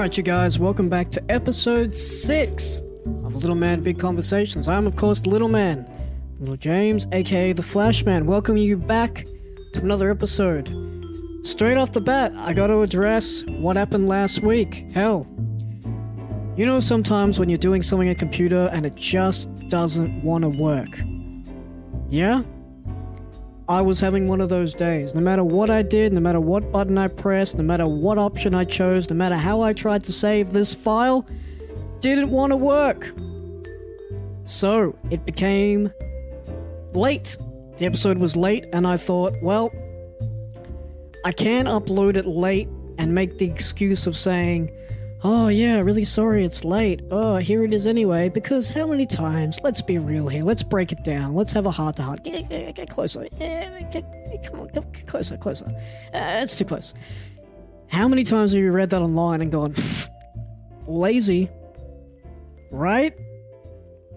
Alright, you guys, welcome back to episode 6 of Little Man Big Conversations. I'm, of course, Little Man, Little James, aka the Flashman, welcoming you back to another episode. Straight off the bat, I gotta address what happened last week. Hell, you know sometimes when you're doing something on a computer and it just doesn't want to work? Yeah? I was having one of those days. No matter what I did, no matter what button I pressed, no matter what option I chose, no matter how I tried to save this file, didn't want to work. So, it became late. The episode was late, and I thought, well, I can't upload it late and make the excuse of saying, oh yeah, really sorry it's late. Oh, here it is anyway, because how many times? Let's be real here. Let's break it down. Let's have a heart-to-heart. Get closer. Come on, get closer. It's too close. How many times have you read that online and gone, lazy, right?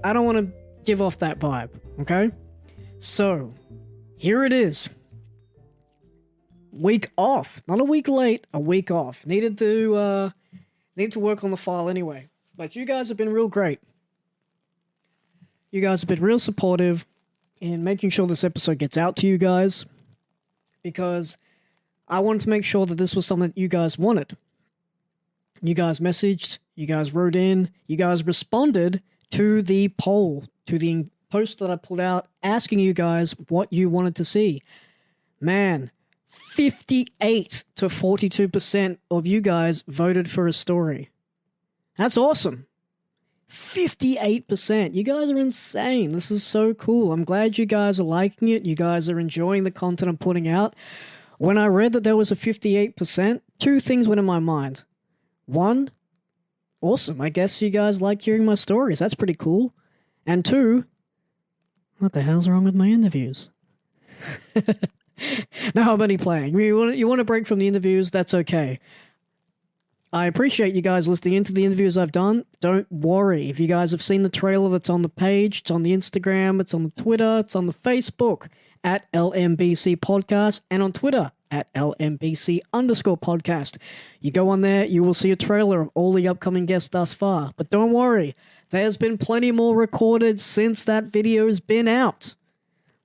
I don't want to give off that vibe, okay? So, here it is. Week off. Not a week late, a week off. Need to work on the file anyway. But you guys have been real great. You guys have been real supportive in making sure this episode gets out to you guys. Because I wanted to make sure that this was something that you guys wanted. You guys messaged, you guys wrote in, you guys responded to the poll, to the post that I put out asking you guys what you wanted to see. Man, 58 to 42% of you guys voted for a story. That's awesome. 58%. You guys are insane. This is so cool. I'm glad you guys are liking it. You guys are enjoying the content I'm putting out. When I read that there was a 58%, two things went in my mind. One, awesome. I guess you guys like hearing my stories. That's pretty cool. And two, what the hell's wrong with my interviews? No, I'm only playing. You want to break from the interviews, that's okay. I appreciate you guys listening into the interviews I've done. Don't worry. If you guys have seen the trailer that's on the page, it's on the Instagram, it's on the Twitter, it's on the Facebook at LMBC Podcast, and on Twitter at LMBC_podcast. You go on there, you will see a trailer of all the upcoming guests thus far. But don't worry, there's been plenty more recorded since that video's been out.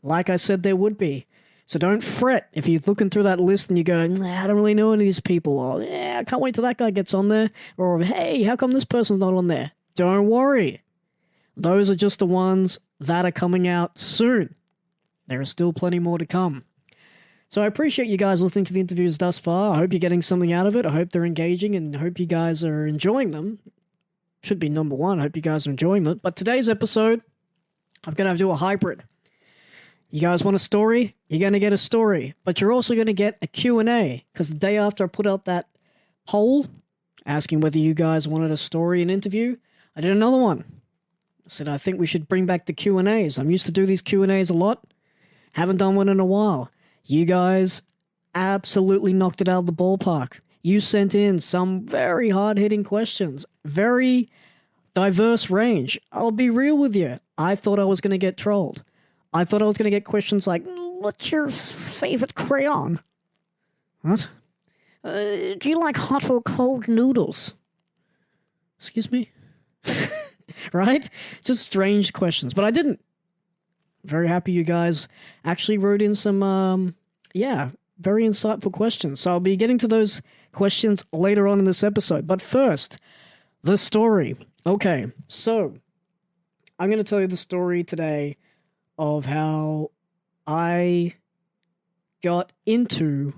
Like I said there would be. So don't fret if you're looking through that list and you go, nah, I don't really know any of these people, or yeah, I can't wait till that guy gets on there, or hey, how come this person's not on there? Don't worry. Those are just the ones that are coming out soon. There are still plenty more to come. So I appreciate you guys listening to the interviews thus far. I hope you're getting something out of it. I hope they're engaging and I hope you guys are enjoying them. Should be number one. I hope you guys are enjoying them. But today's episode, I'm going to do a hybrid. You guys want a story? You're going to get a story. But you're also going to get a Q&A. Because the day after I put out that poll, asking whether you guys wanted a story and interview, I did another one. I said, I think we should bring back the Q&As. I'm used to do these Q&As a lot. Haven't done one in a while. You guys absolutely knocked it out of the ballpark. You sent in some very hard-hitting questions. Very diverse range. I'll be real with you. I thought I was going to get trolled. I thought I was going to get questions like, what's your favorite crayon? What? Do you like hot or cold noodles? Excuse me? Right? Just strange questions. But I didn't. Very happy you guys actually wrote in some, very insightful questions. So I'll be getting to those questions later on in this episode. But first, the story. Okay, so I'm going to tell you the story today of how I got into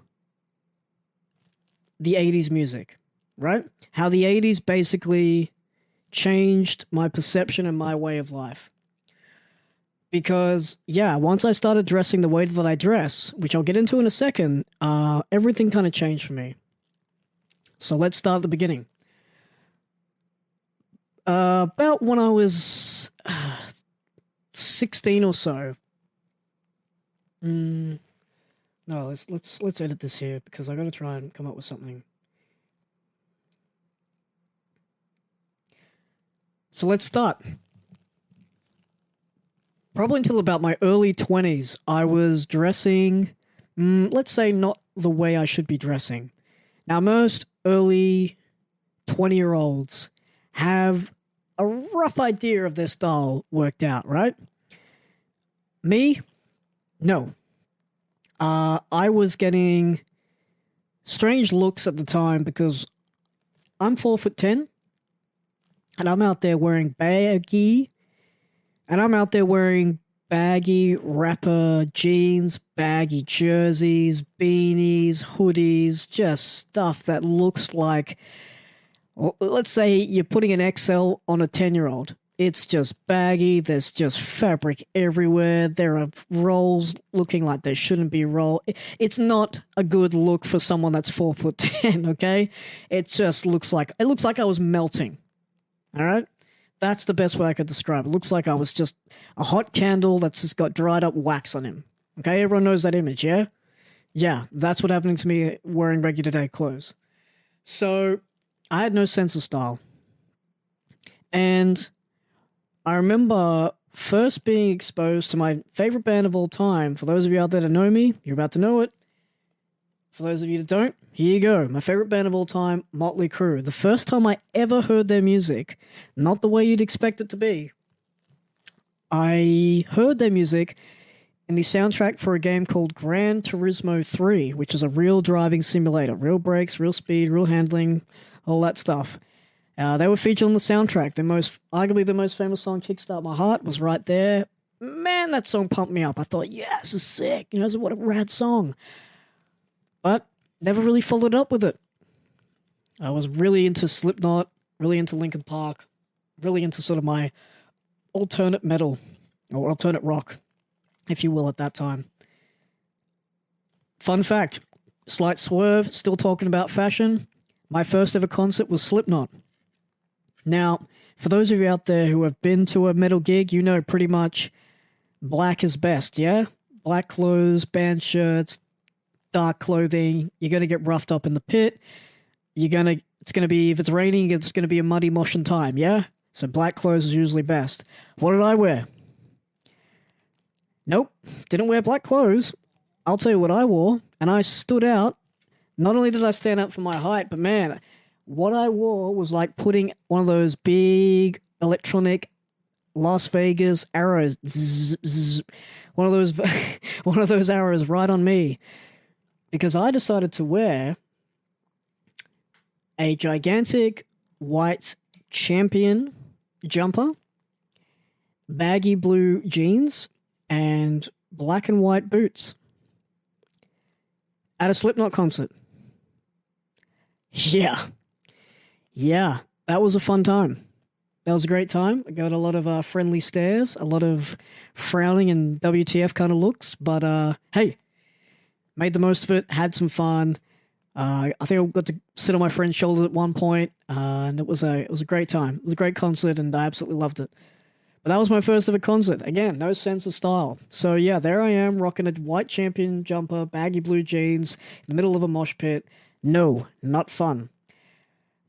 the 80's music, right? How the 80's basically changed my perception and my way of life. Because, once I started dressing the way that I dress, which I'll get into in a second, everything kind of changed for me. So let's start at the beginning. About when I was 16 or so. No, let's edit this here because I got to try and come up with something. So let's start. Probably until about my early 20s, I was dressing, let's say not the way I should be dressing. Now, most early 20-year-olds have a rough idea of their style worked out, right? Me? No. I was getting strange looks at the time because I'm 4'10", and I'm out there wearing baggy rapper jeans, baggy jerseys, beanies, hoodies, just stuff that looks like, let's say you're putting an XL on a 10-year-old. It's just baggy. There's just fabric everywhere. There are rolls looking like there shouldn't be roll. It's not a good look for someone that's 4'10", okay? It just looks like I was melting. All right? That's the best way I could describe it. It looks like I was just a hot candle that's just got dried up wax on him. Okay? Everyone knows that image, yeah? Yeah, that's what happened to me wearing regular day clothes. So, I had no sense of style. And I remember first being exposed to my favorite band of all time. For those of you out there that know me, you're about to know it. For those of you that don't, here you go. My favorite band of all time, Motley Crue. The first time I ever heard their music, not the way you'd expect it to be, I heard their music in the soundtrack for a game called Gran Turismo 3, which is a real driving simulator. Real brakes, real speed, real handling, all that stuff. They were featured on the soundtrack. Arguably the most famous song, Kickstart My Heart, was right there. Man, that song pumped me up. I thought, yeah, this is sick. You know, what a rad song. But never really followed up with it. I was really into Slipknot, really into Linkin Park, really into sort of my alternate metal, or alternate rock, if you will, at that time. Fun fact, slight swerve, still talking about fashion. My first ever concert was Slipknot. Now, for those of you out there who have been to a metal gig, you know pretty much black is best, yeah? Black clothes, band shirts, dark clothing. You're going to get roughed up in the pit. It's going to be, if it's raining, it's going to be a muddy moshing time, yeah? So black clothes is usually best. What did I wear? Nope, didn't wear black clothes. I'll tell you what I wore, and I stood out. Not only did I stand out for my height, but man, what I wore was like putting one of those big electronic Las Vegas arrows, zzz, zzz, one of those arrows right on me, because I decided to wear a gigantic white Champion jumper, baggy blue jeans, and black and white boots at a Slipknot concert. Yeah, that was a fun time. That was a great time. I got a lot of friendly stares, a lot of frowning and WTF kind of looks, but hey, made the most of it, had some fun. I think I got to sit on my friend's shoulder at one point, and it was a great time. It was a great concert, and I absolutely loved it. But that was my first ever concert. Again, no sense of style. So yeah, there I am, rocking a white Champion jumper, baggy blue jeans, in the middle of a mosh pit. No, not fun.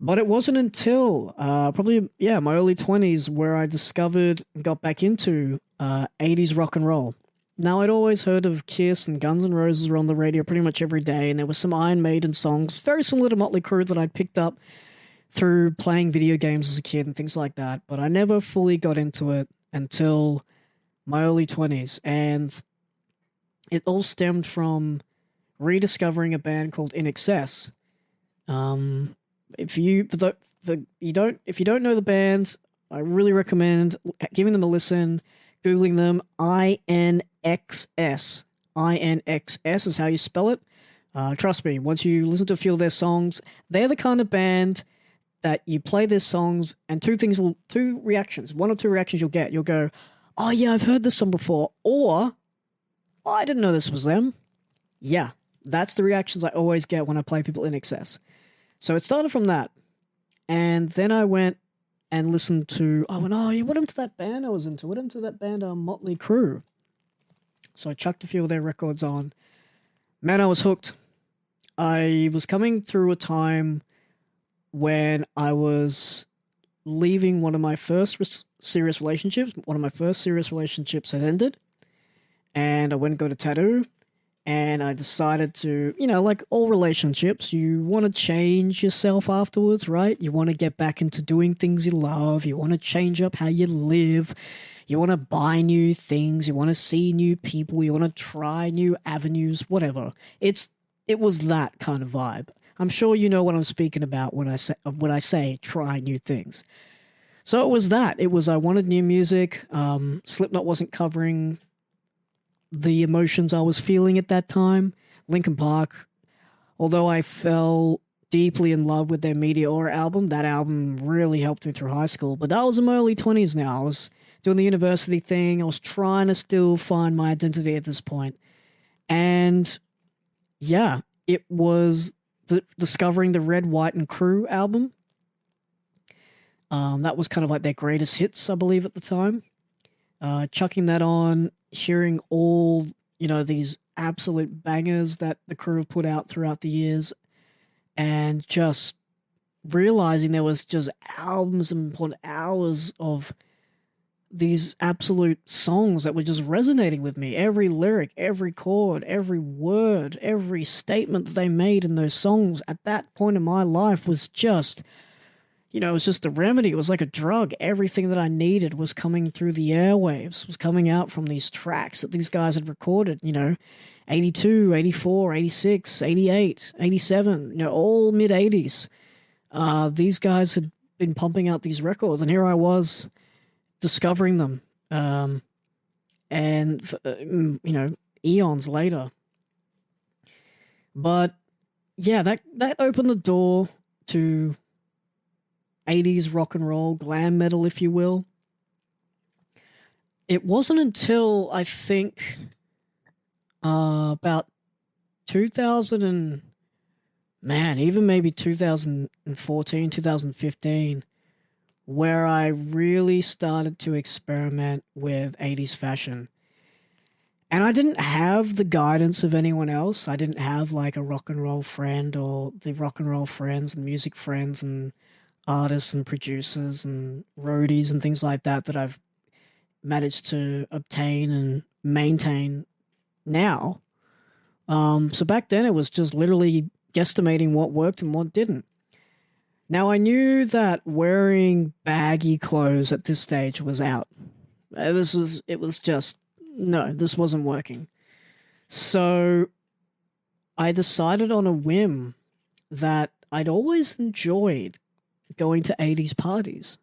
But it wasn't until probably, my early 20s where I discovered and got back into 80s rock and roll. Now, I'd always heard of Kiss and Guns N' Roses were on the radio pretty much every day, and there were some Iron Maiden songs, very similar to Motley Crue, that I'd picked up through playing video games as a kid and things like that. But I never fully got into it until my early 20s, and it all stemmed from rediscovering a band called In Excess. If you don't know the band, I really recommend giving them a listen, Googling them. INXS. INXS is how you spell it. Trust me, once you listen to a few of their songs, they're the kind of band that you play their songs and one or two reactions you'll get. You'll go, oh yeah, I've heard this song before, or oh, I didn't know this was them. Yeah, that's the reactions I always get when I play people In Excess. So it started from that. And then I went and listened to, what happened to that band I was into? What happened to that band, Motley Crue? So I chucked a few of their records on. Man, I was hooked. I was coming through a time when I was leaving one of my first serious relationships. One of my first serious relationships had ended. And I went and got a tattoo. And I decided to, like all relationships, you want to change yourself afterwards, right? You want to get back into doing things you love. You want to change up how you live. You want to buy new things. You want to see new people. You want to try new avenues, whatever. It was that kind of vibe. I'm sure you know what I'm speaking about when I say try new things. So it was that. It was I wanted new music. Slipknot wasn't covering the emotions I was feeling at that time. Linkin Park, although I fell deeply in love with their Meteor album, that album really helped me through high school. But that was in my early 20s now. I was doing the university thing. I was trying to still find my identity at this point. And yeah, it was discovering the Red, White, and Crew album. That was kind of like their greatest hits, I believe, at the time. Chucking that on, hearing all, these absolute bangers that the Crew have put out throughout the years, and just realizing there was just albums upon hours of these absolute songs that were just resonating with me. Every lyric, every chord, every word, every statement that they made in those songs at that point in my life was just, it was just a remedy. It was like a drug. Everything that I needed was coming through the airwaves, was coming out from these tracks that these guys had recorded, 82, 84, 86, 88, 87, all mid-80s. These guys had been pumping out these records, and here I was discovering them, eons later. But yeah, that opened the door to 80s rock and roll, glam metal, if you will. It wasn't until I think about 2000 and even maybe 2014, 2015, where I really started to experiment with 80s fashion. And I didn't have the guidance of anyone else. I didn't have like a rock and roll friend or the rock and roll friends and music friends and artists and producers and roadies and things like that I've managed to obtain and maintain now. So back then it was just literally guesstimating what worked and what didn't. Now, I knew that wearing baggy clothes at this stage was out. This wasn't working. So I decided on a whim that I'd always enjoyed going to 80s parties.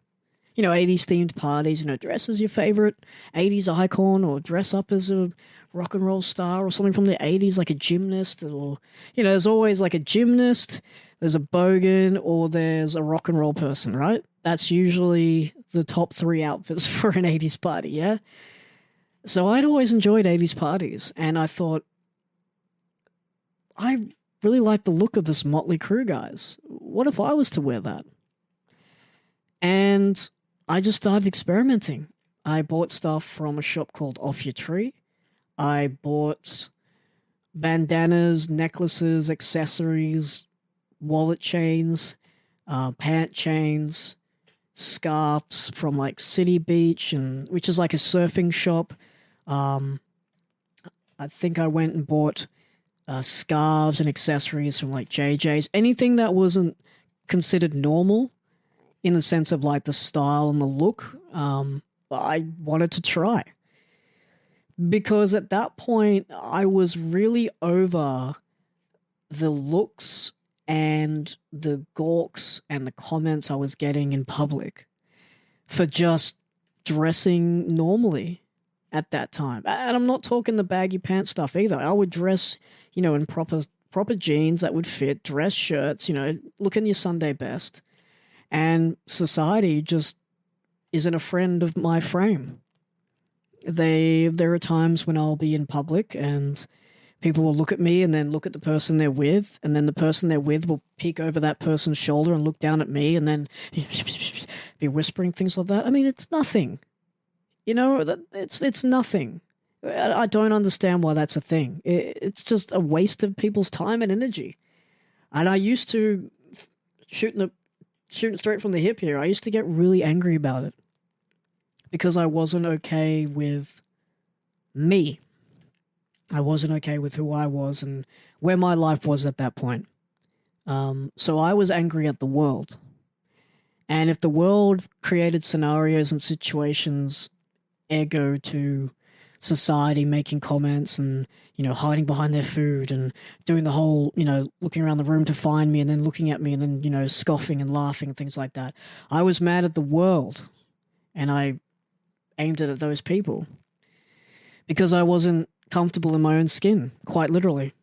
80s themed parties, dress as your favorite 80s icon or dress up as a rock and roll star or something from the 80s, like a gymnast, or, there's always like a gymnast, there's a bogan, or there's a rock and roll person, right? That's usually the top three outfits for an 80s party, yeah? So I'd always enjoyed 80s parties, and I thought, I really like the look of this Motley Crue guys. What if I was to wear that? And I just started experimenting. I bought stuff from a shop called Off Your Tree. I bought bandanas, necklaces, accessories, wallet chains, pant chains, scarves from like City Beach, which is like a surfing shop. I think I went and bought scarves and accessories from like JJ's. Anything that wasn't considered normal in the sense of like the style and the look, I wanted to try. Because at that point, I was really over the looks and the gawks and the comments I was getting in public for just dressing normally at that time. And I'm not talking the baggy pants stuff either. I would dress, in proper jeans that would fit, dress shirts, looking your Sunday best. And society just isn't a friend of my frame. There are times when I'll be in public and people will look at me and then look at the person they're with, and then the person they're with will peek over that person's shoulder and look down at me and then be whispering things like that. I mean, it's nothing. It's nothing. I don't understand why that's a thing. It's just a waste of people's time and energy. And I used to, shooting straight from the hip here, I used to get really angry about it because I wasn't okay with me. I wasn't okay with who I was and where my life was at that point. So I was angry at the world. And if the world created scenarios and situations, ergo to society making comments and, hiding behind their food and doing the whole, looking around the room to find me and then looking at me and then, scoffing and laughing and things like that. I was mad at the world and I aimed it at those people because I wasn't comfortable in my own skin, quite literally.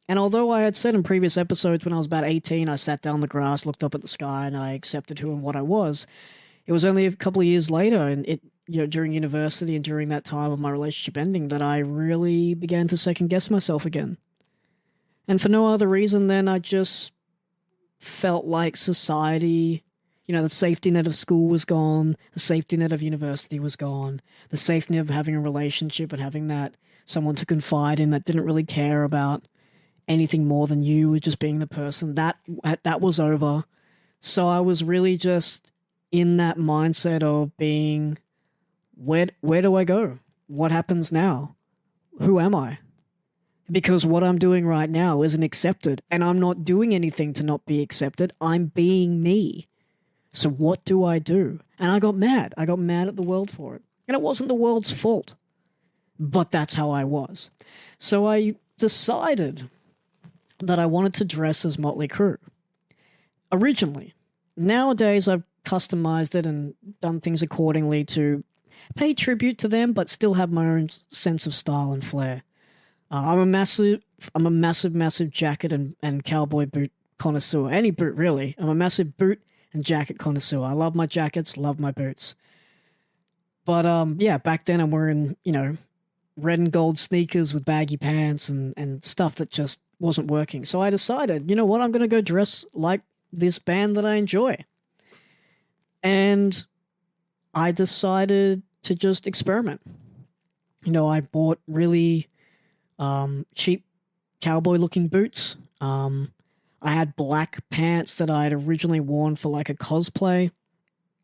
And although I had said in previous episodes when I was about 18, I sat down on the grass, looked up at the sky, and I accepted who and what I was, it was only a couple of years later, and during university and during that time of my relationship ending, that I really began to second guess myself again. And for no other reason than I just felt like society, the safety net of school was gone, the safety net of university was gone, the safety net of having a relationship and having that someone to confide in that didn't really care about anything more than you, just being the person, that was over. So I was really just in that mindset of being, where do I go? What happens now? Who am I? Because what I'm doing right now isn't accepted, and I'm not doing anything to not be accepted. I'm being me. So what do I do? And I got mad. I got mad at the world for it. And it wasn't the world's fault. But that's how I was. So I decided that I wanted to dress as Motley Crue. Originally. Nowadays, I've customized it and done things accordingly to pay tribute to them, but still have my own sense of style and flair. I'm a massive jacket and cowboy boot connoisseur. Any boot, really. I'm a massive boot and jacket connoisseur. I love my jackets, love my boots. But, back then I'm wearing, red and gold sneakers with baggy pants and stuff that just wasn't working. So I decided, you know what, I'm going to go dress like this band that I enjoy. And I decided to just experiment. I bought really cheap cowboy-looking boots. I had black pants that I had originally worn for like a cosplay.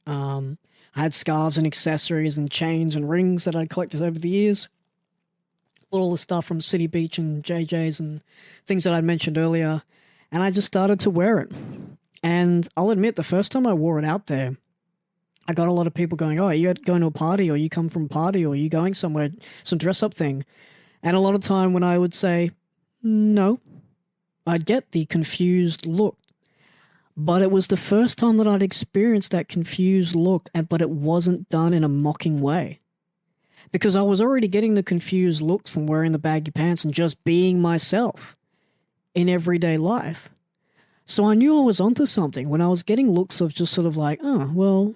I had scarves and accessories and chains and rings that I'd collected over the years. All the stuff from City Beach and JJ's and things that I'd mentioned earlier. And I just started to wear it. And I'll admit, the first time I wore it out there, I got a lot of people going, oh, are you going to a party, or you come from a party, or are you going somewhere, some dress-up thing? And a lot of time when I would say, no, I'd get the confused look. But it was the first time that I'd experienced that confused look, but it wasn't done in a mocking way. Because I was already getting the confused looks from wearing the baggy pants and just being myself in everyday life. So I knew I was onto something when I was getting looks of just sort of like, oh, well,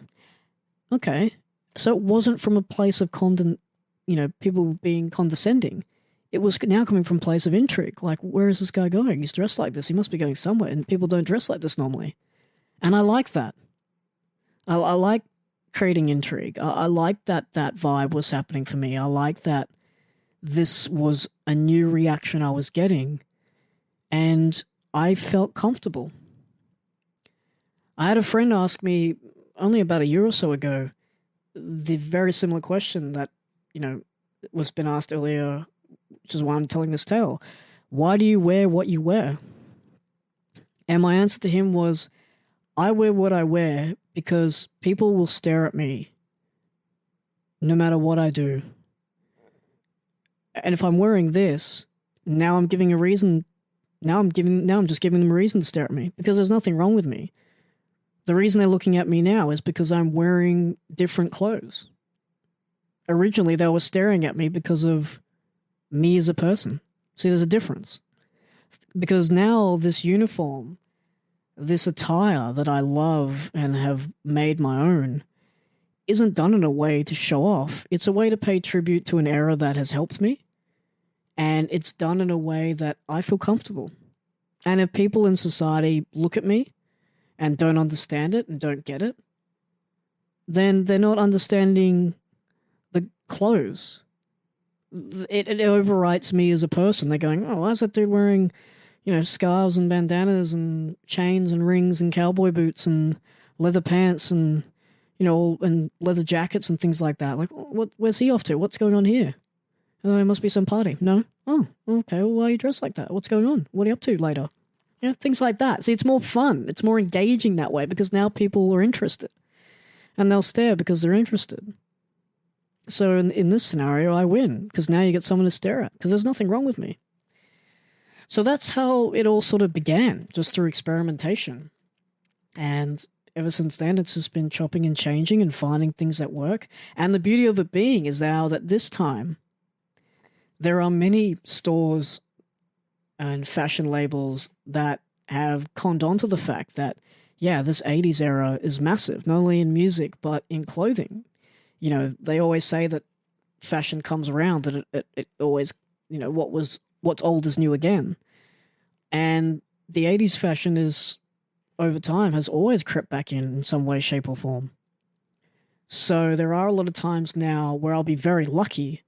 okay. So it wasn't from a place of people being condescending. It was now coming from a place of intrigue. Like, where is this guy going? He's dressed like this. He must be going somewhere, and people don't dress like this normally. And I like that. I like creating intrigue. I like that vibe was happening for me. I like that this was a new reaction I was getting, and I felt comfortable. I had a friend ask me only about a year or so ago the very similar question that, was been asked earlier, which is why I'm telling this tale. Why do you wear what you wear? And my answer to him was, I wear what I wear because people will stare at me no matter what I do. And if I'm wearing this, now I'm just giving them a reason to stare at me, because there's nothing wrong with me. The reason they're looking at me now is because I'm wearing different clothes. Originally, they were staring at me because of me as a person. See, there's a difference. Because now this uniform, this attire that I love and have made my own, isn't done in a way to show off. It's a way to pay tribute to an era that has helped me. And it's done in a way that I feel comfortable. And if people in society look at me and don't understand it and don't get it, then they're not understanding the clothes. It overwrites me as a person. They're going, oh, why is that dude wearing, scarves and bandanas and chains and rings and cowboy boots and leather pants and, and leather jackets and things like that? Like, where's he off to? What's going on here? Oh, it must be some party. No? Oh, okay. Well, why are you dressed like that? What's going on? What are you up to later? Things like that. See, it's more fun. It's more engaging that way because now people are interested. And they'll stare because they're interested. So in this scenario, I win because now you get someone to stare at because there's nothing wrong with me. So that's how it all sort of began, just through experimentation. And ever since then, it's just been chopping and changing and finding things that work. And the beauty of it being is now that this time, there are many stores and fashion labels that have conned on to the fact that, yeah, this 80s era is massive, not only in music, but in clothing. They always say that fashion comes around, that it always, what's old is new again. And the 80s fashion is, over time, has always crept back in some way, shape, or form. So there are a lot of times now where I'll be very lucky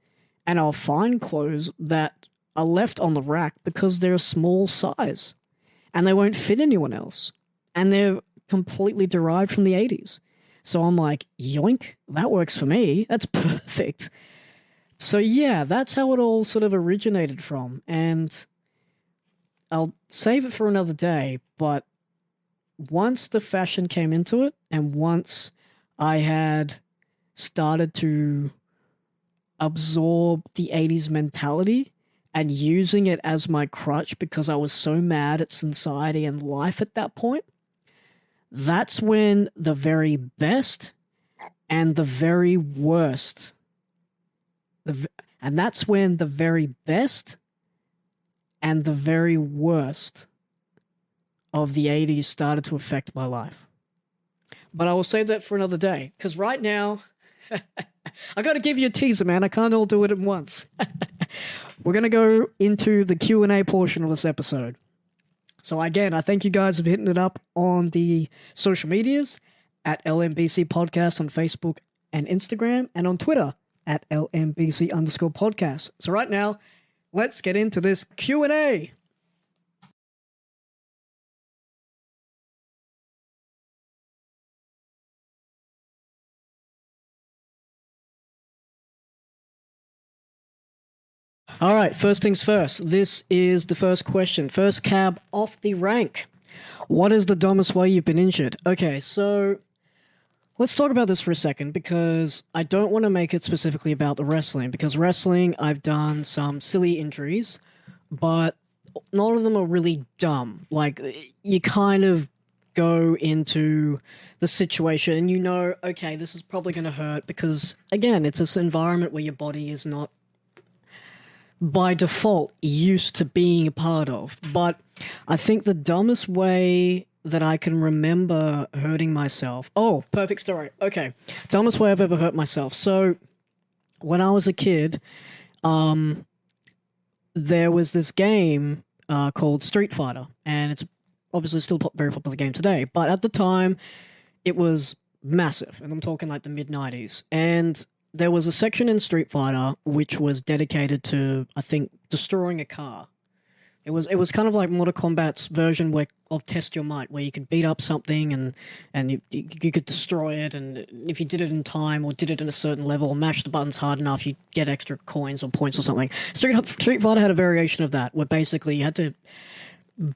and I'll find clothes that are left on the rack because they're a small size and they won't fit anyone else. And they're completely derived from the 80s. So I'm like, yoink, that works for me. That's perfect. So yeah, that's how it all sort of originated from. And I'll save it for another day, but once the fashion came into it and once I had started to absorb the 80s mentality and using it as my crutch because I was so mad at society and life at that point, that's when the very best and the very worst, and that's when the very best and the very worst of the 80s started to affect my life. But I will save that for another day, because right now, I got to give you a teaser, man. I can't all do it at once. We're going to go into the Q&A portion of this episode. So again, I thank you guys for hitting it up on the social medias at LMBC Podcast on Facebook and Instagram, and on Twitter at LMBC_podcast. So right now, let's get into this Q&A. All right, first things first. This is the first question. First cab off the rank. What is the dumbest way you've been injured? Okay, so let's talk about this for a second because I don't want to make it specifically about the wrestling, because wrestling, I've done some silly injuries, but none of them are really dumb. Like, you kind of go into the situation and you know, okay, this is probably going to hurt because, again, it's this environment where your body is not by default used to being a part of. But I think the dumbest way that I can remember hurting myself. Oh, perfect story. Okay. Dumbest way I've ever hurt myself. So when I was a kid, there was this game called Street Fighter, and it's obviously still a very popular game today. But at the time, it was massive, and I'm talking like the mid-90s. And there was a section in Street Fighter which was dedicated to, I think, destroying a car. It was kind of like Mortal Kombat's version of Test Your Might, where you could beat up something and you could destroy it, and if you did it in time or did it in a certain level or mashed the buttons hard enough, you'd get extra coins or points or something. Street Fighter had a variation of that, where basically you had to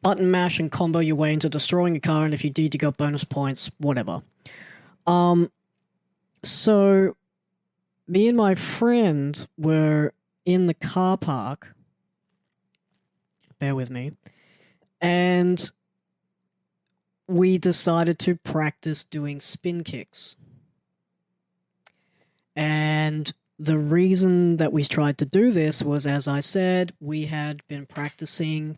button mash and combo your way into destroying a car, and if you did, you got bonus points, whatever. So me and my friend were in the car park. Bear with me. And we decided to practice doing spin kicks. And the reason that we tried to do this was, as I said, we had been practicing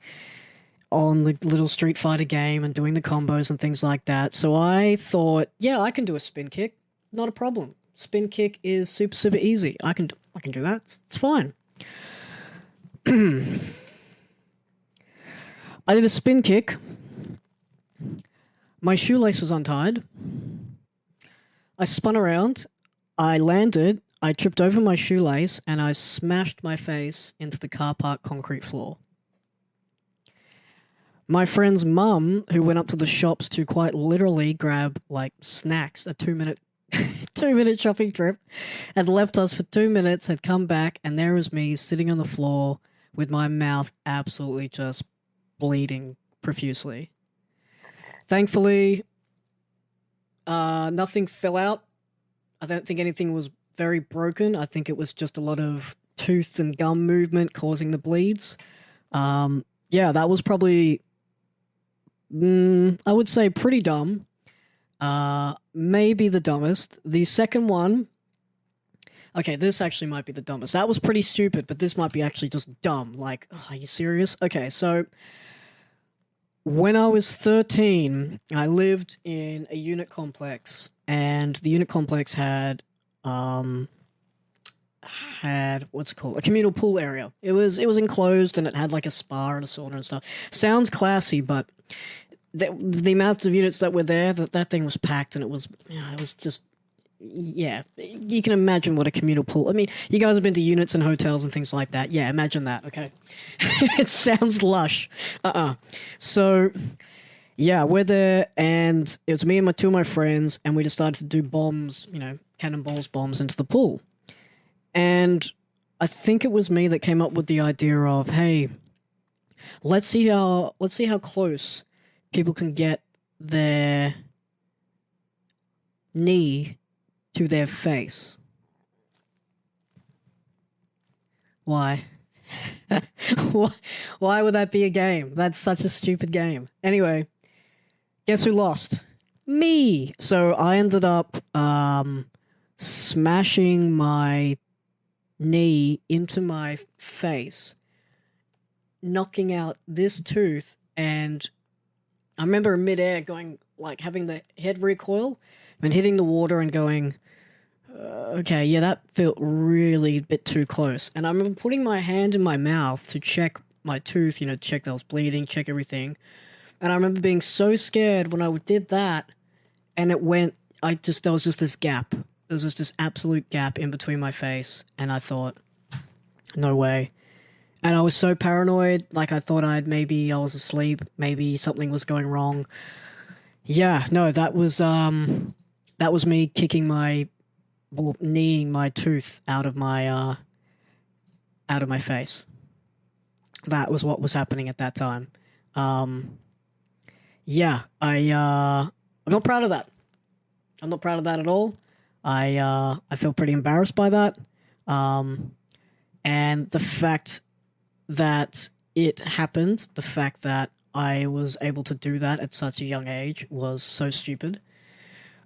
on the little Street Fighter game and doing the combos and things like that. So I thought, yeah, I can do a spin kick. Not a problem. Spin kick is super, super easy. I can do that. It's fine. I did a spin kick. My shoelace was untied. I spun around. I landed. I tripped over my shoelace and I smashed my face into the car park concrete floor. My friend's mum, who went up to the shops to quite literally grab like snacks, a 2-minute 2-minute shopping trip, had left us for 2 minutes, had come back, and there was me sitting on the floor with my mouth absolutely just bleeding profusely. Thankfully, nothing fell out. I don't think anything was very broken. I think it was just a lot of tooth and gum movement causing the bleeds. Yeah, that was probably, I would say, pretty dumb. Maybe the dumbest. The second one, okay, this actually might be the dumbest. That was pretty stupid, but this might be actually just dumb. Like, are you serious? Okay, so when I was 13, I lived in a unit complex, and the unit complex had what's it called? A communal pool area. It was enclosed, and it had like a spa and a sauna and stuff. Sounds classy, but the amounts of units that were there, that thing was packed, and it was just, yeah, you can imagine what a communal pool. I mean, you guys have been to units and hotels and things like that. Yeah, imagine that. Okay, it sounds lush. So, yeah, we're there, and it was me and two of my friends, and we decided to do bombs, cannonballs, bombs into the pool. And I think it was me that came up with the idea of, hey, let's see how close people can get their knee to their face. Why? Why would that be a game? That's such a stupid game. Anyway, guess who lost? Me. So I ended up smashing my knee into my face, knocking out this tooth, and I remember in midair going, like, having the head recoil and hitting the water and going, okay, yeah, that felt really a bit too close. And I remember putting my hand in my mouth to check my tooth, check that I was bleeding, check everything. And I remember being so scared when I did that, and it went, there was just this gap. There was just this absolute gap in between my face, and I thought, no way. And I was so paranoid, like I thought I was asleep, maybe something was going wrong. Yeah, no, that was me kneeing my tooth out of my face. That was what was happening at that time. Yeah, I'm not proud of that. I'm not proud of that at all. I feel pretty embarrassed by that. And the fact that it happened, the fact that I was able to do that at such a young age was so stupid.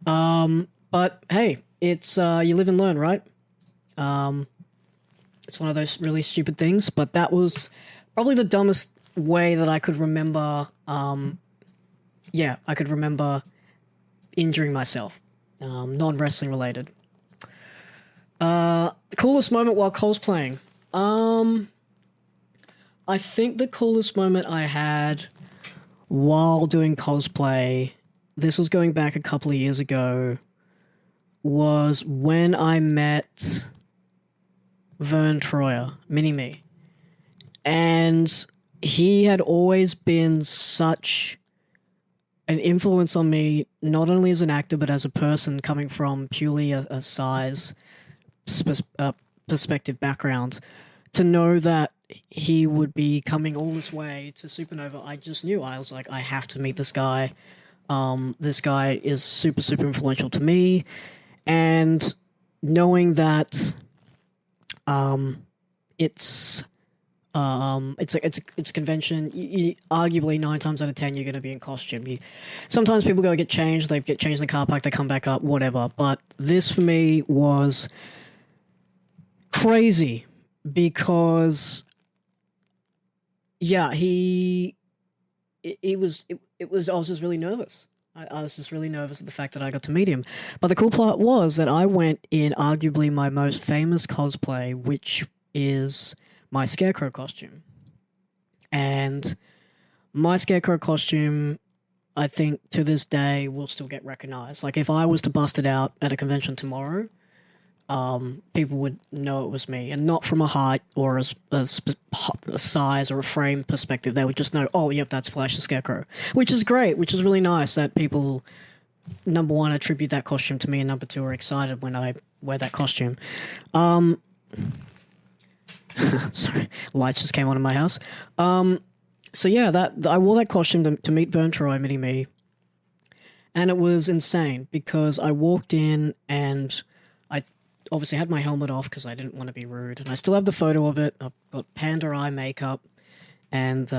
But hey, it's you live and learn, right? It's one of those really stupid things, but that was probably the dumbest way that I could remember. I could remember injuring myself, non-wrestling related. The coolest moment while cosplaying. I think the coolest moment I had while doing cosplay, this was going back a couple of years ago, was when I met Vern Troyer, Mini-Me. And he had always been such an influence on me, not only as an actor, but as a person coming from purely a size perspective background. To know that he would be coming all this way to Supernova, I just knew. I was like, I have to meet this guy. This guy is super, super influential to me. And knowing that it's a convention, arguably 9 times out of 10 you're going to be in costume. Sometimes people go get changed, they get changed in the car park, they come back up, whatever. But this for me was crazy because, yeah, I was just really nervous. I was just really nervous at the fact that I got to meet him. But the cool part was that I went in arguably my most famous cosplay, which is my Scarecrow costume. And my Scarecrow costume, I think, to this day, will still get recognized. Like, if I was to bust it out at a convention tomorrow, people would know it was me. And not from a height or a size or a frame perspective. They would just know, oh, yep, that's Flash the Scarecrow. Which is great, which is really nice that people number one, attribute that costume to me, and number two, are excited when I wear that costume. Sorry, lights just came on in my house. So yeah, that I wore that costume to meet Vern Troy, Mini-Me, and it was insane because I walked in and I obviously had my helmet off because I didn't want to be rude, and I still have the photo of it. I've got panda eye makeup, and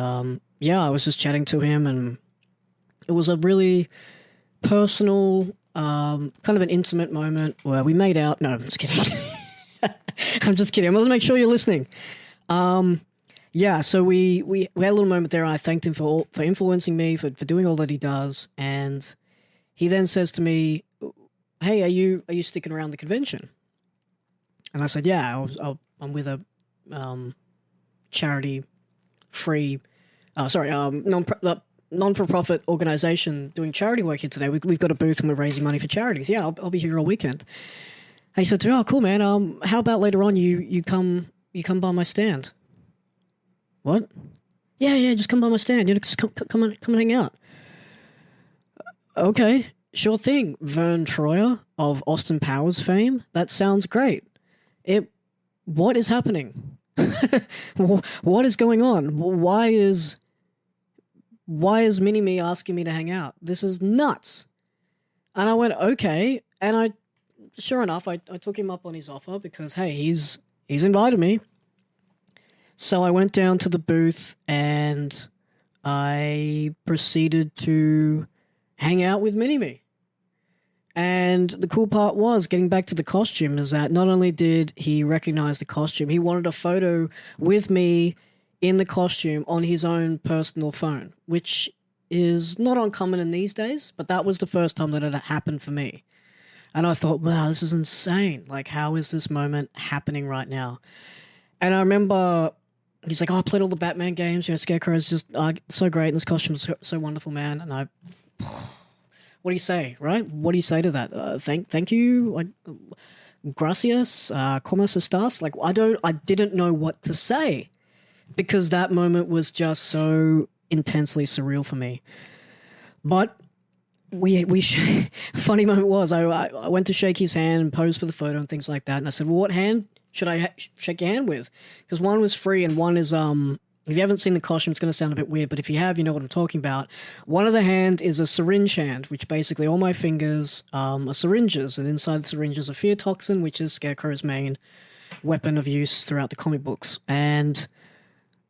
yeah, I was just chatting to him, and it was a really personal, kind of an intimate moment where we made out. No, I'm just kidding. I'm just kidding. I want to make sure you're listening. Yeah, so we had a little moment there. I thanked him for influencing me, for doing all that he does, and he then says to me, "Hey, are you sticking around the convention?" And I said, "Yeah, I'm with a charity, free, non-for-profit organization doing charity work here today. We've got a booth and we're raising money for charities. Yeah, I'll be here all weekend." And he said to me, "Oh, cool, man. How about later on you come by my stand?" What? Yeah, just come by my stand. Just come and hang out. Okay, sure thing. Vern Troyer of Austin Powers fame. That sounds great. What is happening? What is going on? Why is Mini-Me asking me to hang out? This is nuts. And I went, okay. And sure enough, I took him up on his offer because, hey, he's invited me. So I went down to the booth and I proceeded to hang out with Mini-Me. And the cool part was, getting back to the costume, is that not only did he recognize the costume, he wanted a photo with me in the costume on his own personal phone, which is not uncommon in these days, but that was the first time that it happened for me. And I thought, wow, this is insane. Like, how is this moment happening right now? And I remember he's like, "Oh, I played all the Batman games. Scarecrow's just so great, and this costume's so wonderful, man." And what do you say, right? What do you say to that? Thank you, like, gracias, como estás? Like, I didn't know what to say because that moment was just so intensely surreal for me. But funny moment was I went to shake his hand and pose for the photo and things like that, and I said, "Well, what hand should I shake your hand with?" Because one was free and one is if you haven't seen the costume, it's going to sound a bit weird, but if you have, you know what I'm talking about. One of the hand is a syringe hand, which basically all my fingers are syringes, and inside the syringe is a fear toxin, which is Scarecrow's main weapon of use throughout the comic books. And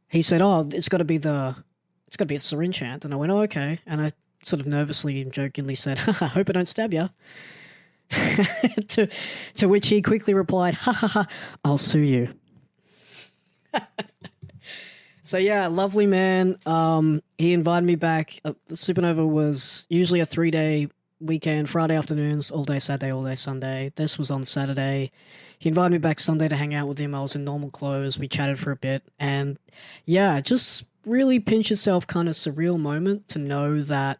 he said, "Oh, it's got to be a syringe hand," and I went, "Oh, okay," and I sort of nervously and jokingly said, "I hope I don't stab you." to which he quickly replied, "Ha, I'll sue you." So yeah, lovely man. He invited me back. The Supernova was usually a 3-day weekend, Friday afternoons, all day Saturday, all day Sunday. This was on Saturday. He invited me back Sunday to hang out with him. I was in normal clothes. We chatted for a bit. And yeah, just really pinch yourself, kind of surreal moment to know that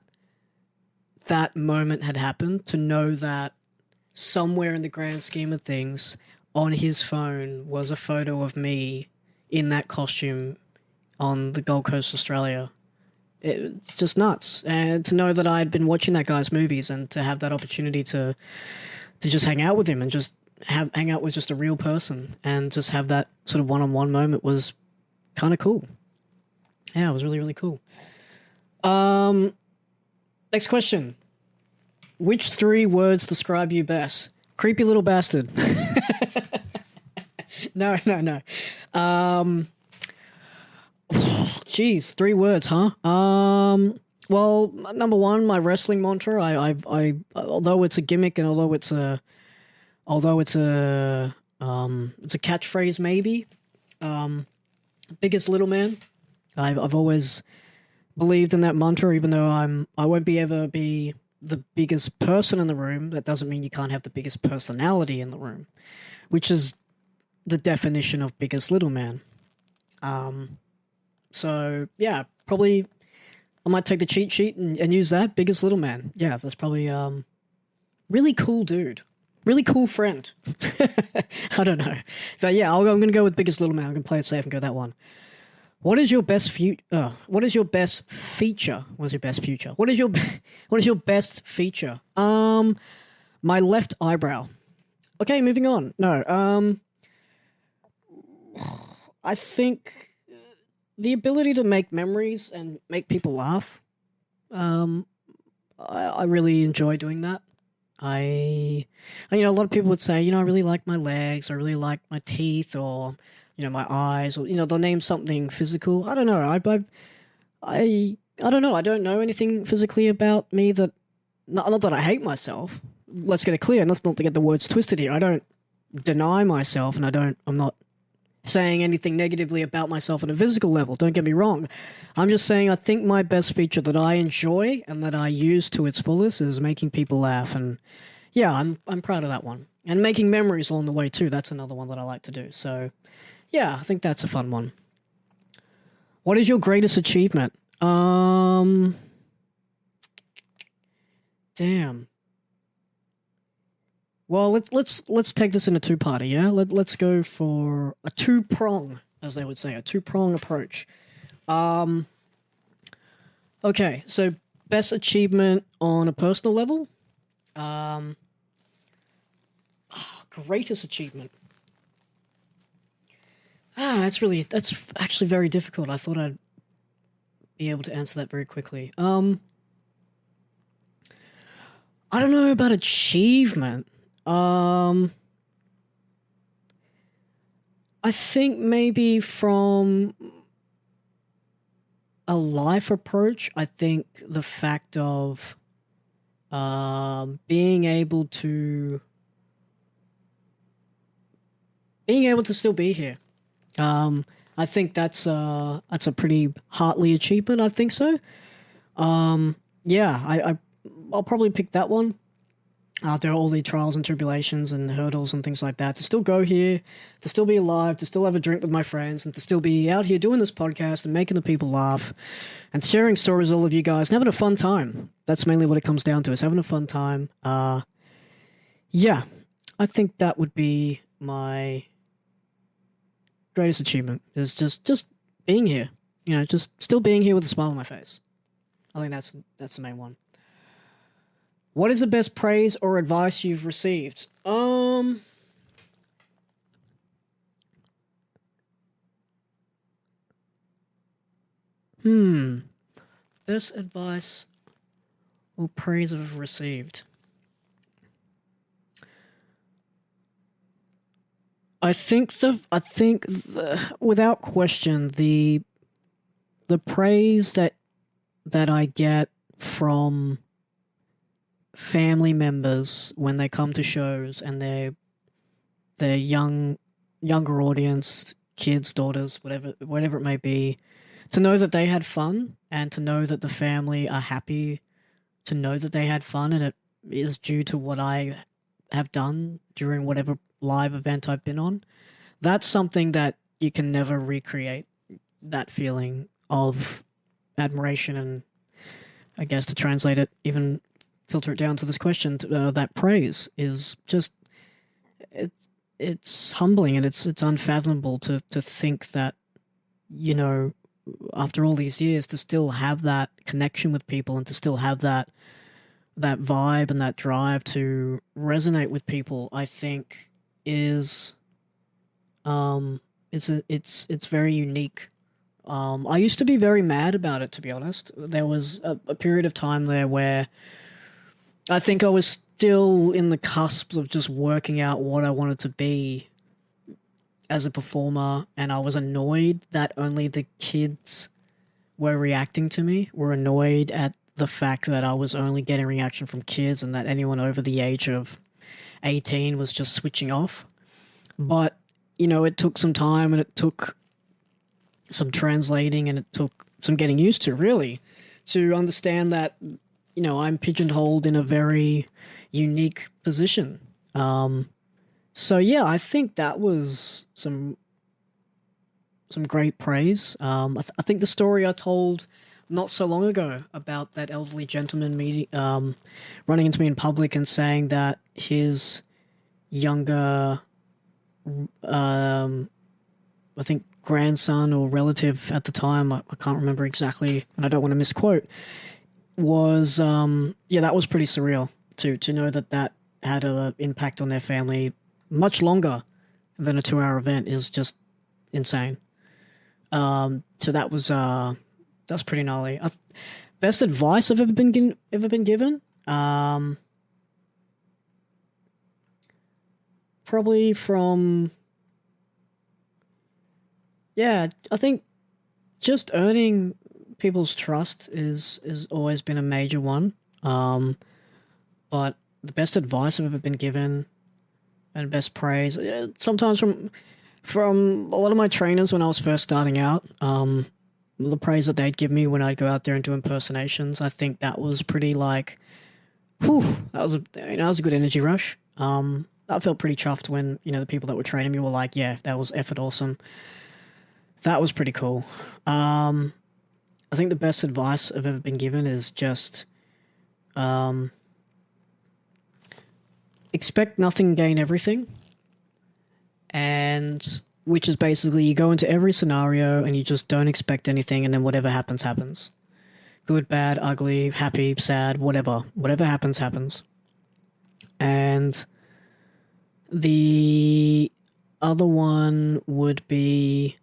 moment had happened, to know that somewhere in the grand scheme of things, on his phone was a photo of me in that costume on the Gold Coast, Australia. It's just nuts. And to know that I had been watching that guy's movies and to have that opportunity to just hang out with him and just hang out with just a real person and just have that sort of one-on-one moment was kind of cool. Yeah, it was really, really cool. Next question. Which 3 words describe you best? Creepy little bastard. No. Geez, 3 words, huh? Well, number one, my wrestling mantra. I although it's a gimmick and although it's a catchphrase, maybe. Biggest little man. I've always believed in that mantra, even though I won't ever be the biggest person in the room. That doesn't mean you can't have the biggest personality in the room, which is the definition of biggest little man. So yeah, probably I might take the cheat sheet and use that. Biggest little man. Yeah, that's probably really cool dude. Really cool friend. I don't know. But yeah, I'm going to go with biggest little man. I'm going to play it safe and go that one. What is your best what is your best feature? What is your best feature? What is your what is your best feature? My left eyebrow. Okay, moving on. No, I think the ability to make memories and make people laugh. Um, I really enjoy doing that. A lot of people would say, I really like my legs, I really like my teeth, or my eyes, or they'll name something physical. I don't know. I don't know. I don't know anything physically about me that. Not that I hate myself. Let's get it clear, and let's not get the words twisted here. I don't deny myself, and I'm not saying anything negatively about myself on a physical level. Don't get me wrong. I'm just saying I think my best feature that I enjoy and that I use to its fullest is making people laugh, and yeah, I'm proud of that one. And making memories along the way too. That's another one that I like to do. So, yeah, I think that's a fun one. What is your greatest achievement? Damn. Well, let's take this in a two-parter, yeah? Let's go for a two-prong, as they would say, a two-prong approach. Okay, so best achievement on a personal level? Greatest achievement. That's actually very difficult. I thought I'd be able to answer that very quickly. I don't know about achievement. I think maybe from a life approach, I think the fact of being able to still be here. I think that's a pretty heartly achievement. I think so. Yeah, I'll probably pick that one. After all the trials and tribulations and hurdles and things like that, to still go here, to still be alive, to still have a drink with my friends, and to still be out here doing this podcast and making the people laugh, and sharing stories with all of you guys, and having a fun time. That's mainly what it comes down to, is having a fun time. Yeah, I think that would be my greatest achievement, is just being here. Just still being here with a smile on my face. I think that's the main one. What is the best praise or advice you've received? Best advice or praise I've received. I think without question the praise that I get from family members when they come to shows, and they're younger audience, kids, daughters, whatever it may be, to know that they had fun, and to know that the family are happy to know that they had fun, and it is due to what I have done during whatever live event I've been on. That's something that you can never recreate, that feeling of admiration, and I guess to translate it, even filter it down to this question, that praise is just, it's humbling, and it's unfathomable to think that, after all these years, to still have that connection with people, and to still have that vibe and that drive to resonate with people, I think is it's very unique. I used to be very mad about it, to be honest. There was a period of time there where I think I was still in the cusp of just working out what I wanted to be as a performer, and I was annoyed that only the kids were reacting to me, were annoyed at the fact that I was only getting reaction from kids, and that anyone over the age of 18 was just switching off. But, it took some time, and it took some translating, and it took some getting used to, really, to understand that, I'm pigeonholed in a very unique position. So yeah, I think that was some great praise. I think the story I told not so long ago about that elderly gentleman running into me in public and saying that his younger, I think grandson or relative at the time, I can't remember exactly, and I don't want to misquote, was, that was pretty surreal to know that had an impact on their family much longer than a 2-hour event is just insane. So that's pretty gnarly. Best advice I've ever been given? Probably from, I think just earning people's trust is always been a major one. But the best advice I've ever been given and best praise, sometimes from a lot of my trainers when I was first starting out, the praise that they'd give me when I'd go out there and do impersonations, I think that was pretty like, whew, that was a good energy rush. I felt pretty chuffed when, the people that were training me were like, yeah, that was effort awesome. That was pretty cool. I think the best advice I've ever been given is just, expect nothing, gain everything. And which is basically you go into every scenario and you just don't expect anything, and then whatever happens, happens. Good, bad, ugly, happy, sad, whatever. Whatever happens, happens. And the other one would be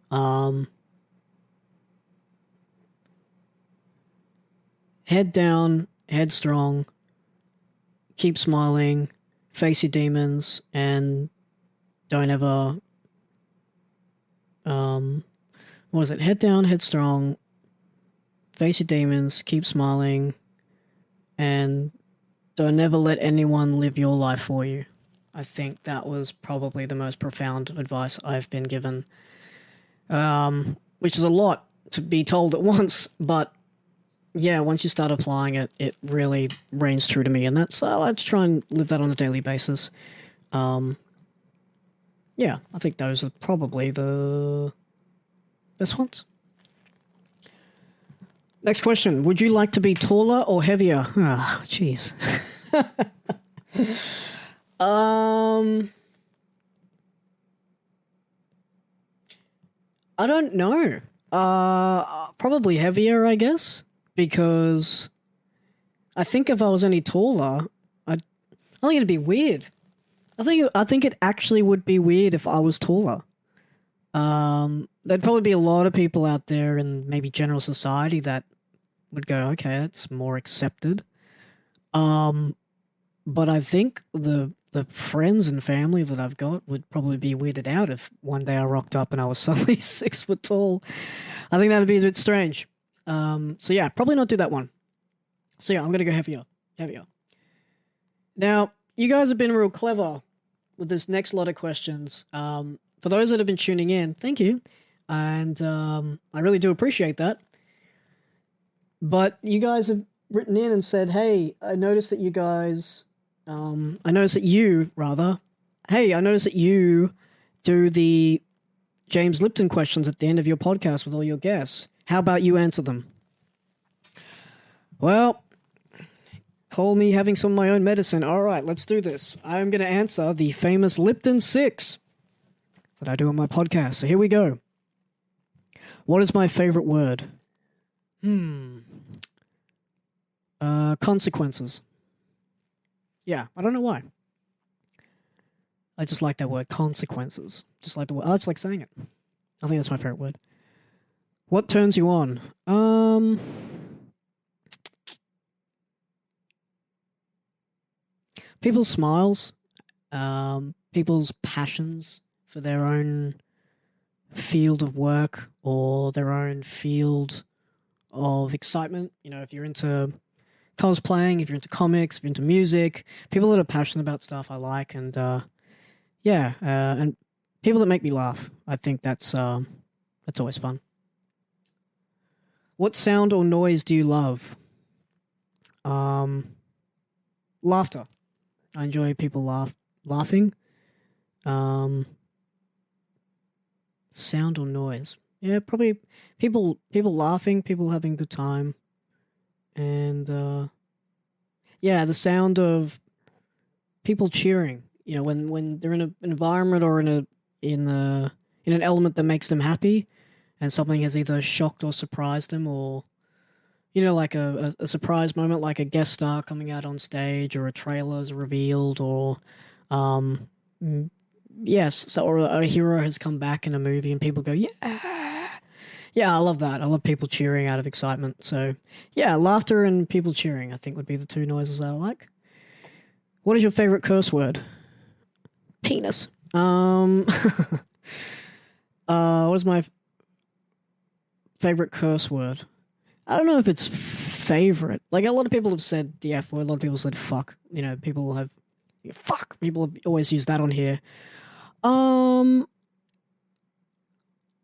head down, head strong, keep smiling, face your demons, and don't ever what was it? Head down, head strong, face your demons, keep smiling, and don't ever let anyone live your life for you. I think that was probably the most profound advice I've been given, which is a lot to be told at once, but yeah, once you start applying it, it really reigns true to me, and that's I like to try and live that on a daily basis. Yeah, I think those are probably the best ones. Next question. Would you like to be taller or heavier? Ah, jeez. I don't know. Probably heavier, I guess, because I think if I was any taller, I think it'd be weird. I think it actually would be weird if I was taller. There'd probably be a lot of people out there in maybe general society that would go, okay, that's more accepted. But I think the friends and family that I've got would probably be weirded out if one day I rocked up and I was suddenly 6 foot tall. I think that'd be a bit strange. So yeah, probably not do that one. So yeah, I'm gonna go heavier. Now, you guys have been real clever with this next lot of questions. For those that have been tuning in, thank you. And I really do appreciate that. But you guys have written in and said, hey, I noticed that you do the James Lipton questions at the end of your podcast with all your guests. How about you answer them? Well, call me having some of my own medicine. All right, let's do this. I'm going to answer the famous Lipton 6 that I do on my podcast. So here we go. What is my favorite word? Consequences. Yeah, I don't know why. I just like that word, consequences. Just like the word. I just like saying it. I think that's my favorite word. What turns you on? People's smiles, people's passions for their own field of work or their own field of excitement. You know, if you're into cosplaying, if you're into comics, if you're into music, people that are passionate about stuff I like, and and people that make me laugh. I think that's always fun. What sound or noise do you love? Laughter. I enjoy people laughing. Sound or noise? Yeah, probably people laughing, people having a good time, and the sound of people cheering. You know, when they're in an environment or in an element that makes them happy, and something has either shocked or surprised them, or like a surprise moment, like a guest star coming out on stage, or a trailer's revealed, or yes, so, or a hero has come back in a movie and people go, yeah. Yeah, I love that. I love people cheering out of excitement. So, yeah, laughter and people cheering, I think, would be the two noises I like. What is your favorite curse word? Penis. What is my favorite curse word? I don't know if it's favorite. Like, a lot of people have said the F word. A lot of people said fuck. People have... Fuck! People have always used that on here.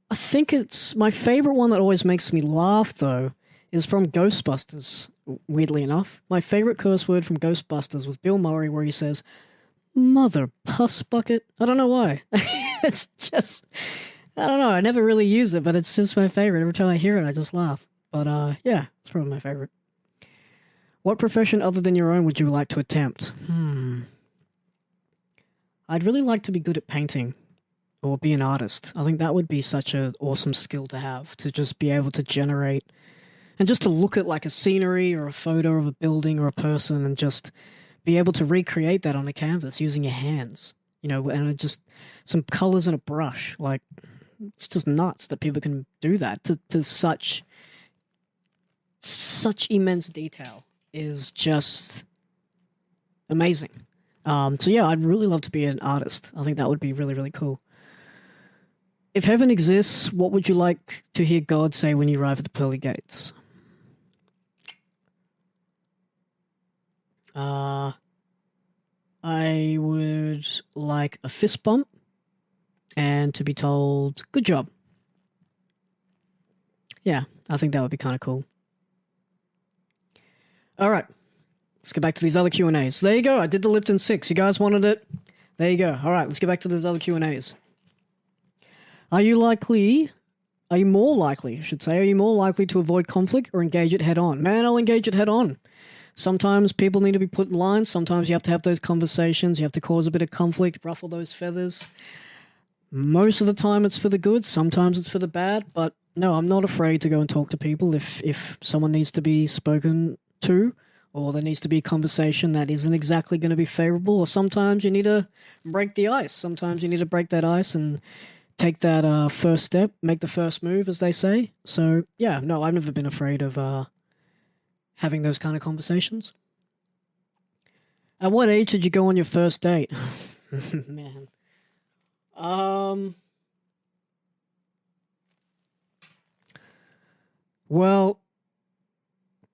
I think it's my favorite one that always makes me laugh, though, is from Ghostbusters, weirdly enough. My favorite curse word from Ghostbusters was Bill Murray, where he says, "Mother puss bucket." I don't know why. It's just, I don't know. I never really use it, but it's just my favorite. Every time I hear it, I just laugh. But, yeah, it's probably my favorite. What profession other than your own would you like to attempt? I'd really like to be good at painting. Or be an artist. I think that would be such an awesome skill to have, to just be able to generate and just to look at like a scenery or a photo of a building or a person and just be able to recreate that on a canvas using your hands, and just some colors and a brush. Like, it's just nuts that people can do that to such immense detail is just amazing. So yeah, I'd really love to be an artist. I think that would be really, really cool. If heaven exists, what would you like to hear God say when you arrive at the pearly gates? I would like a fist bump and to be told, good job. Yeah, I think that would be kind of cool. All right, let's get back to these other Q&As. There you go, I did the Lipton 6. You guys wanted it? There you go. All right, let's get back to these other Q&As. Are you more likely to avoid conflict or engage it head on? Man, I'll engage it head on. Sometimes people need to be put in line. Sometimes you have to have those conversations. You have to cause a bit of conflict, ruffle those feathers. Most of the time it's for the good. Sometimes it's for the bad. But no, I'm not afraid to go and talk to people if someone needs to be spoken to, or there needs to be a conversation that isn't exactly going to be favorable. Or sometimes you need to break the ice. Sometimes you need to break that ice and take that first step, make the first move, as they say. So, yeah, no, I've never been afraid of having those kind of conversations. At what age did you go on your first date? Man. Well,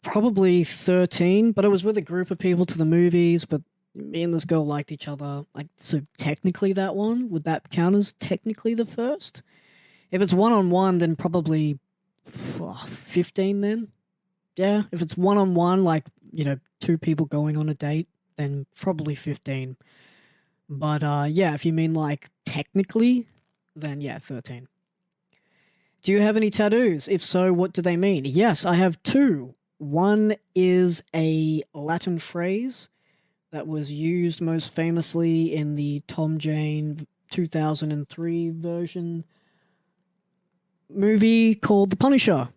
probably 13, but I was with a group of people to the movies, but me and this girl liked each other. Like, so technically that one, would that count as technically the first? If it's one-on-one, then probably 15 then. Yeah, if it's one-on-one, like, two people going on a date, then probably 15. But, yeah, if you mean, like, technically, then, yeah, 13. Do you have any tattoos? If so, what do they mean? Yes, I have two. One is a Latin phrase that was used most famously in the Tom Jane 2003 version movie called The Punisher.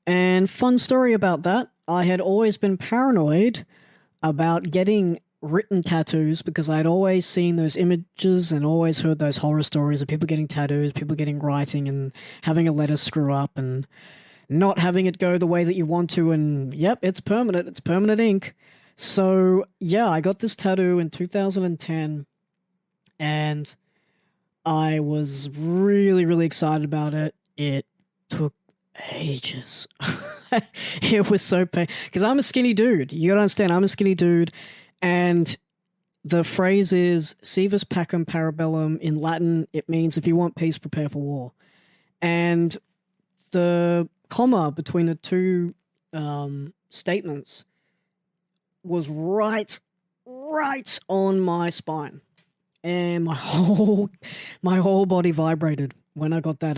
And fun story about that, I had always been paranoid about getting written tattoos because I'd always seen those images and always heard those horror stories of people getting tattoos, people getting writing and having a letter screw up and not having it go the way that you want to, and yep, it's permanent ink. So, yeah, I got this tattoo in 2010, and I was really, really excited about it. It took ages. It was so painful, because I'm a skinny dude. You gotta understand, I'm a skinny dude, and the phrase is, Civis pacem parabellum. In Latin, it means, if you want peace, prepare for war. And the comma between the two statements was right on my spine, and my whole body vibrated when I got that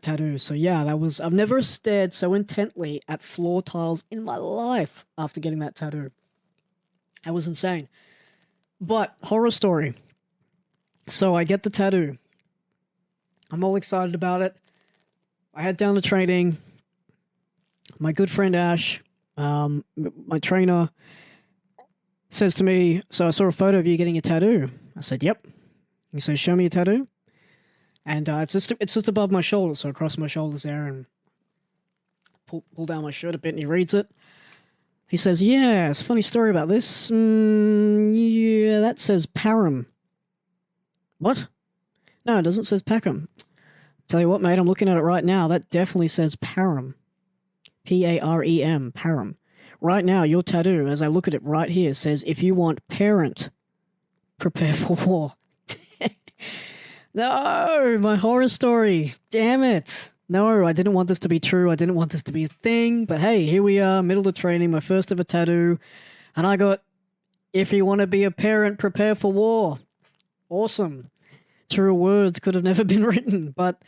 tattoo. So yeah, I've never stared so intently at floor tiles in my life after getting that tattoo. That was insane. But horror story. So I get the tattoo. I'm all excited about it. I head down to training. My good friend Ash, my trainer, says to me, "So I saw a photo of you getting a tattoo." I said, "Yep." He says, "Show me a tattoo." And it's just above my shoulders, so I cross my shoulders there and pull down my shirt a bit, and he reads it. He says, "Yeah, it's a funny story about this. Yeah, that says Param." What? No, it doesn't say Packham. Tell you what, mate, I'm looking at it right now. That definitely says Param. P-A-R-E-M, Param. Right now, your tattoo, as I look at it right here, says, "If you want parent, prepare for war." No, my horror story. Damn it. No, I didn't want this to be true. I didn't want this to be a thing. But hey, here we are, middle of training, my first ever tattoo. And I got, "If you want to be a parent, prepare for war." Awesome. Truer words could have never been written, but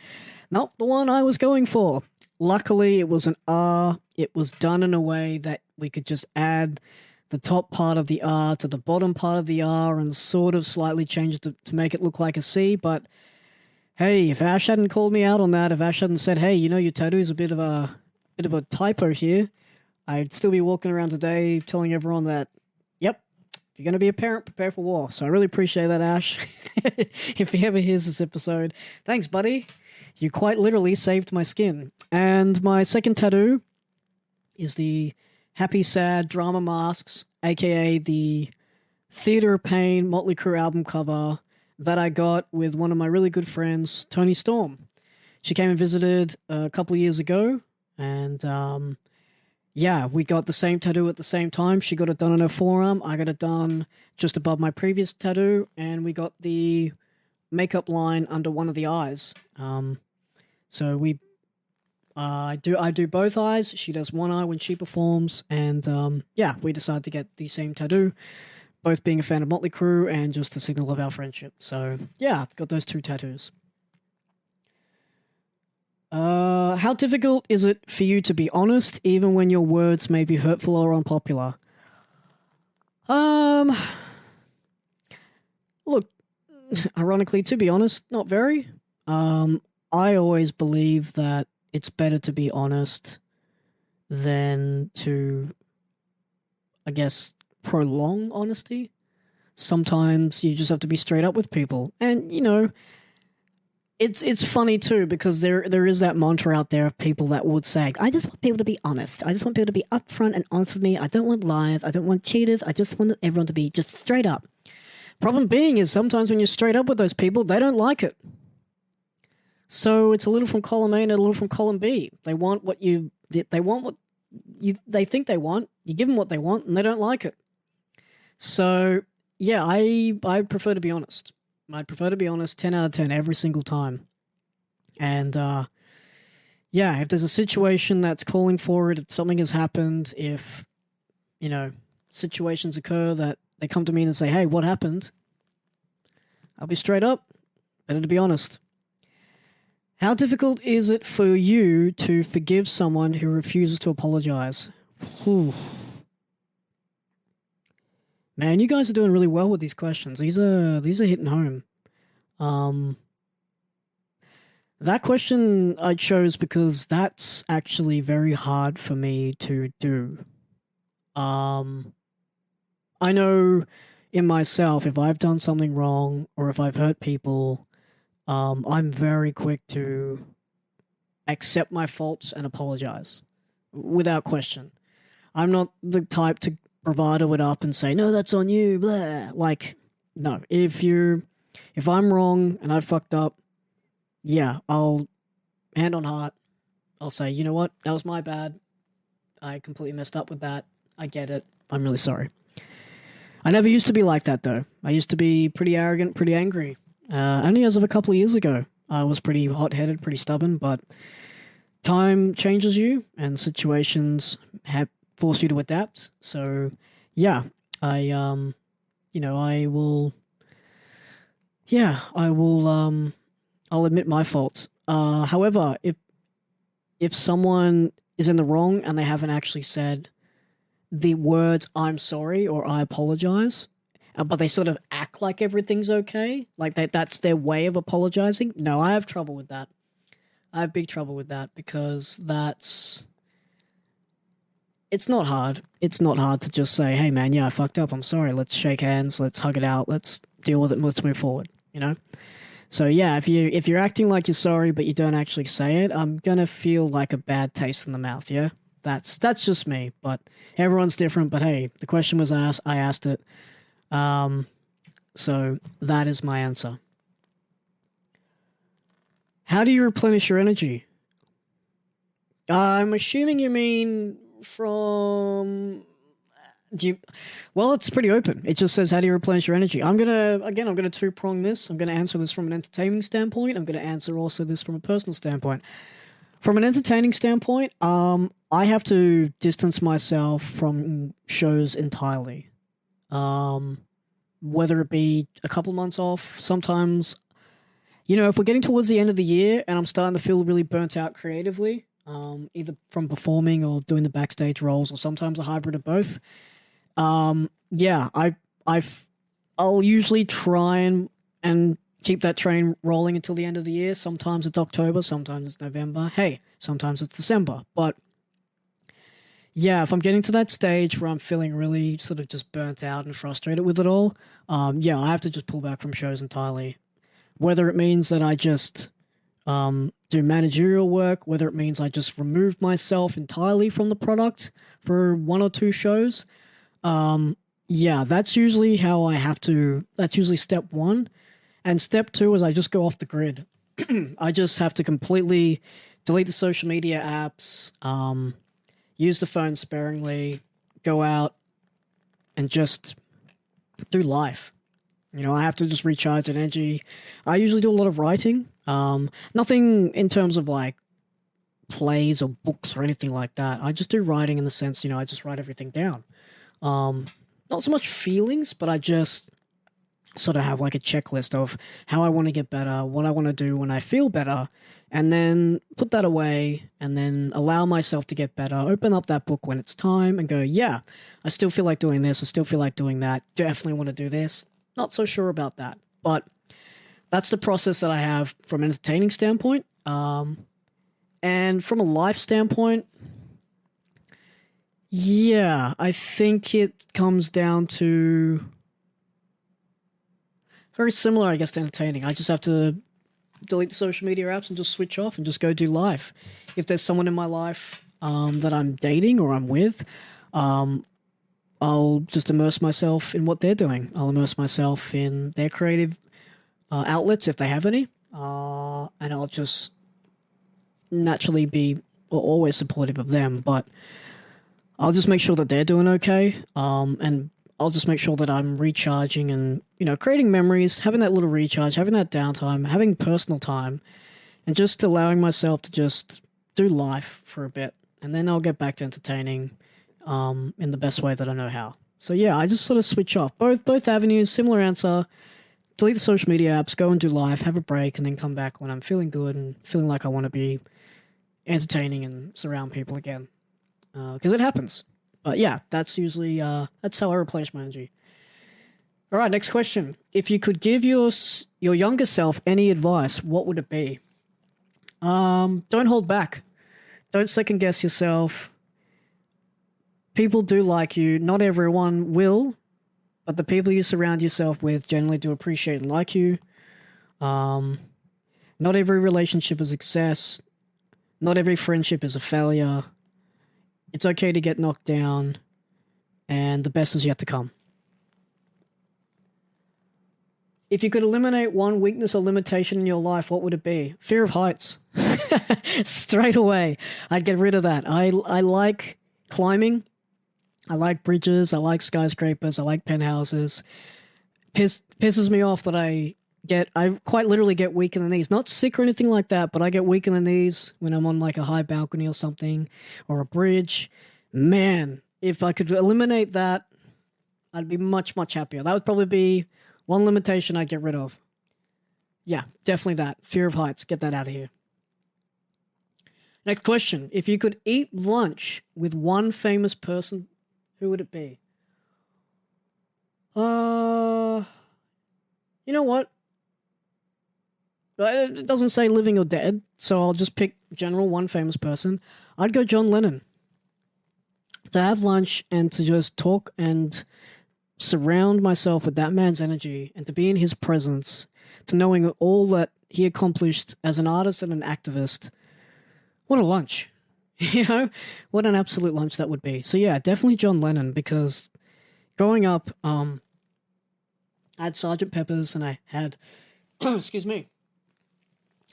not the one I was going for. Luckily, it was an R. It was done in a way that we could just add the top part of the R to the bottom part of the R and sort of slightly change it to make it look like a C. But hey, if Ash hadn't called me out on that, if Ash hadn't said, "Hey, you know, your tattoo's a bit of a typo here," I'd still be walking around today telling everyone that, "Yep, if you're going to be a parent, prepare for war." So I really appreciate that, Ash. If he ever hears this episode, thanks, buddy. You quite literally saved my skin. And my second tattoo is the Happy Sad Drama Masks, aka the Theater of Pain Motley Crue album cover that I got with one of my really good friends, Tony Storm. She came and visited a couple of years ago, and yeah, we got the same tattoo at the same time. She got it done on her forearm. I got it done just above my previous tattoo, and we got the makeup line under one of the eyes. So I do both eyes. She does one eye when she performs, and yeah, we decided to get the same tattoo, both being a fan of Motley Crue and just a signal of our friendship. So yeah, I've got those two tattoos. How difficult is it for you to be honest, even when your words may be hurtful or unpopular? Look, ironically, to be honest, not very. I always believe that it's better to be honest than to, I guess, prolong honesty. Sometimes you just have to be straight up with people. And, you know, it's funny too, because there is that mantra out there of people that would say, "I just want people to be honest. I just want people to be upfront and honest with me. I don't want lies. I don't want cheaters. I just want everyone to be just straight up." Problem being is sometimes when you're straight up with those people, they don't like it. So it's a little from column A and a little from column B. They want what they think they want. You give them what they want, and they don't like it. So yeah, I prefer to be honest. I'd prefer to be honest 10 out of 10 every single time. And yeah, if there's a situation that's calling for it, if something has happened, if, you know, situations occur that they come to me and say, "Hey, what happened?" I'll be straight up. Better to be honest. How difficult is it for you to forgive someone who refuses to apologize? Whew. Man, you guys are doing really well with these questions. These are hitting home. That question I chose because that's actually very hard for me to do. I know in myself, if I've done something wrong or if I've hurt people, I'm very quick to accept my faults and apologize without question. I'm not the type to bravado it up and say, "No, that's on you," blah. Like, no. If I'm wrong and I fucked up, yeah, I'll, hand on heart, I'll say, "You know what? That was my bad. I completely messed up with that. I get it. I'm really sorry." I never used to be like that, though. I used to be pretty arrogant, pretty angry. Only as of a couple of years ago, I was pretty hot-headed, pretty stubborn, but time changes you and situations have forced you to adapt. So, yeah, I'll admit my faults. However, if someone is in the wrong and they haven't actually said the words "I'm sorry" or "I apologize," but they sort of act like everything's okay, like that's their way of apologizing, no, I have trouble with that. I have big trouble with that because it's not hard. It's not hard to just say, hey man, yeah, I fucked up. I'm sorry. Let's shake hands. Let's hug it out. Let's deal with it and let's move forward, you know? So yeah, if you're acting like you're sorry but you don't actually say it, I'm gonna feel like a bad taste in the mouth, yeah? That's just me, but everyone's different, but hey, the question was asked, I asked it. So that is my answer. How do you replenish your energy? I'm assuming you mean from well, it's pretty open. It just says, how do you replenish your energy? I'm gonna two-prong this. I'm gonna answer this from an entertaining standpoint. I'm gonna answer also this from a personal standpoint. From an entertaining standpoint, I have to distance myself from shows entirely. Whether it be a couple months off, sometimes, if we're getting towards the end of the year and I'm starting to feel really burnt out creatively, either from performing or doing the backstage roles, or sometimes a hybrid of both. Yeah, I'll usually try and keep that train rolling until the end of the year. Sometimes it's October, sometimes it's November. Hey, sometimes it's December. But yeah, if I'm getting to that stage where I'm feeling really sort of just burnt out and frustrated with it all, yeah, I have to just pull back from shows entirely. Whether it means that I just do managerial work, whether it means I just remove myself entirely from the product for one or two shows. Yeah, that's usually how I have to, that's usually step one. And step two is I just go off the grid. I just have to completely delete the social media apps, use the phone sparingly, go out and just do life. I have to just recharge energy. I usually do a lot of writing. Nothing in terms of like plays or books or anything like that. I just do writing in the sense, I just write everything down. Not so much feelings, but I just sort of have like a checklist of how I want to get better, what I want to do when I feel better, and then put that away and then allow myself to get better, open up that book when it's time and go, yeah, I still feel like doing this. I still feel like doing that. Definitely want to do this. Not so sure about that, but that's the process that I have from an entertaining standpoint. And from a life standpoint, yeah, I think it comes down to very similar, I guess, to entertaining. I just have to delete the social media apps and just switch off and just go do life. If there's someone in my life that I'm dating or I'm with, I'll just immerse myself in what they're doing. I'll immerse myself in their creative outlets if they have any, and I'll just naturally be always supportive of them, but I'll just make sure that they're doing okay, and I'll just make sure that I'm recharging and, creating memories, having that little recharge, having that downtime, having personal time, and just allowing myself to just do life for a bit, and then I'll get back to entertaining in the best way that I know how. So yeah, I just sort of switch off. Both avenues, similar answer. Delete the social media apps, go and do life, have a break, and then come back when I'm feeling good and feeling like I want to be entertaining and surround people again. Because it happens. But yeah, that's usually, that's how I replenish my energy. All right, next question. If you could give your younger self any advice, what would it be? Don't hold back. Don't second guess yourself. People do like you. Not everyone will, but the people you surround yourself with generally do appreciate and like you. Not every relationship is a success. Not every friendship is a failure. It's okay to get knocked down, and the best is yet to come. If you could eliminate one weakness or limitation in your life, what would it be? Fear of heights. Straight away, I'd get rid of that. I like climbing. I like bridges. I like skyscrapers. I like penthouses. Pisses me off that I quite literally get weak in the knees. Not sick or anything like that, but I get weak in the knees when I'm on like a high balcony or something, or a bridge. Man, if I could eliminate that, I'd be much, much happier. That would probably be one limitation I'd get rid of. Yeah, definitely that. Fear of heights. Get that out of here. Next question. If you could eat lunch with one famous person, who would it be? You know what? It doesn't say living or dead, so I'll just pick general one famous person. I'd go John Lennon. To have lunch and to just talk and surround myself with that man's energy and to be in his presence, to knowing all that he accomplished as an artist and an activist. What a lunch. You know, what an absolute lunch that would be. So yeah, definitely John Lennon, because growing up, I had Sergeant Pepper's and I had, excuse me,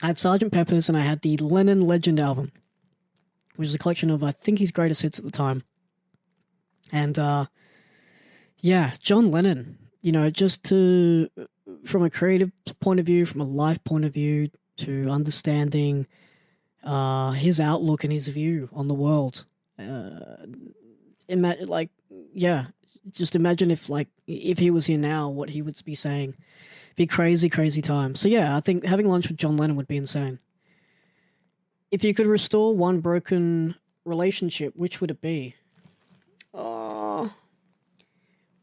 I had Sergeant Pepper's and I had the Lennon Legend album, which is a collection of, I think, his greatest hits at the time. And, yeah, John Lennon, you know, just to, from a creative point of view, from a life point of view, to understanding his outlook and his view on the world. Just imagine if he was here now, what he would be saying. Be crazy, crazy time. So yeah, I think having lunch with John Lennon would be insane. If you could restore one broken relationship, which would it be?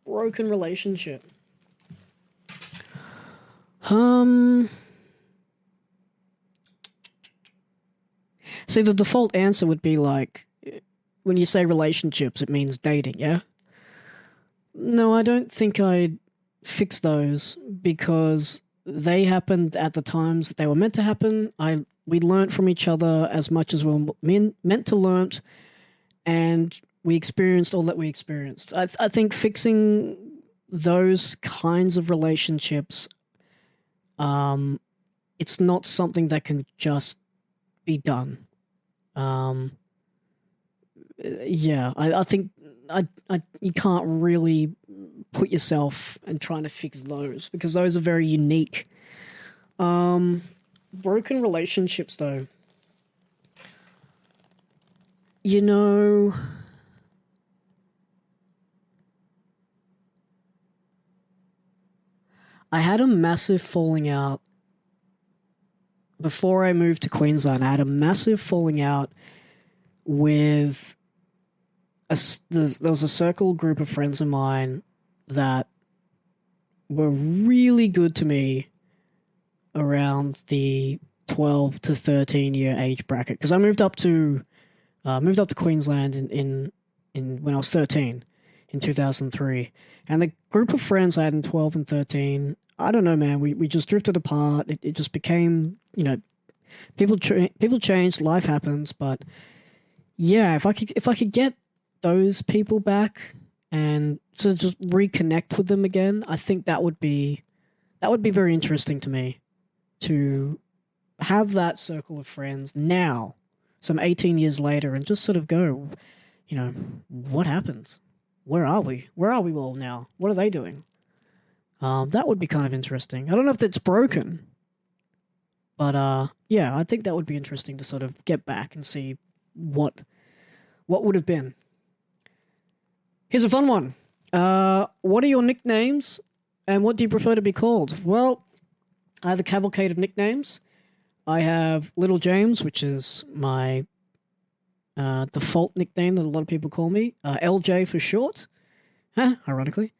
Broken relationship. See, the default answer would be like, when you say relationships, it means dating, yeah? No, I don't think I'd fix those because they happened at the times that they were meant to happen. We learnt from each other as much as we were meant to learn, and we experienced all that we experienced. I think fixing those kinds of relationships, it's not something that can just be done. I think you can't really put yourself and trying to fix those because those are very unique. Broken relationships, though. You know, I had a massive falling out before I moved to Queensland. I had a massive falling out with there was a circle group of friends of mine that were really good to me around the 12 to 13 year age bracket, because I moved up to Queensland in when I was 13 in 2003, and the group of friends I had in 12 and 13, I don't know, man, we just drifted apart. It just became, you know, people change, life happens, but yeah, if I could get those people back and to just reconnect with them again, I think that would be very interesting to me, to have that circle of friends now, some 18 years later, and just sort of go, you know, what happened? Where are we? Where are we all now? What are they doing? That would be kind of interesting. I don't know if that's broken, but yeah, I think that would be interesting to sort of get back and see what would have been. Here's a fun one. What are your nicknames, and what do you prefer to be called? Well, I have a cavalcade of nicknames. I have Little James, which is my default nickname that a lot of people call me. LJ for short, ironically.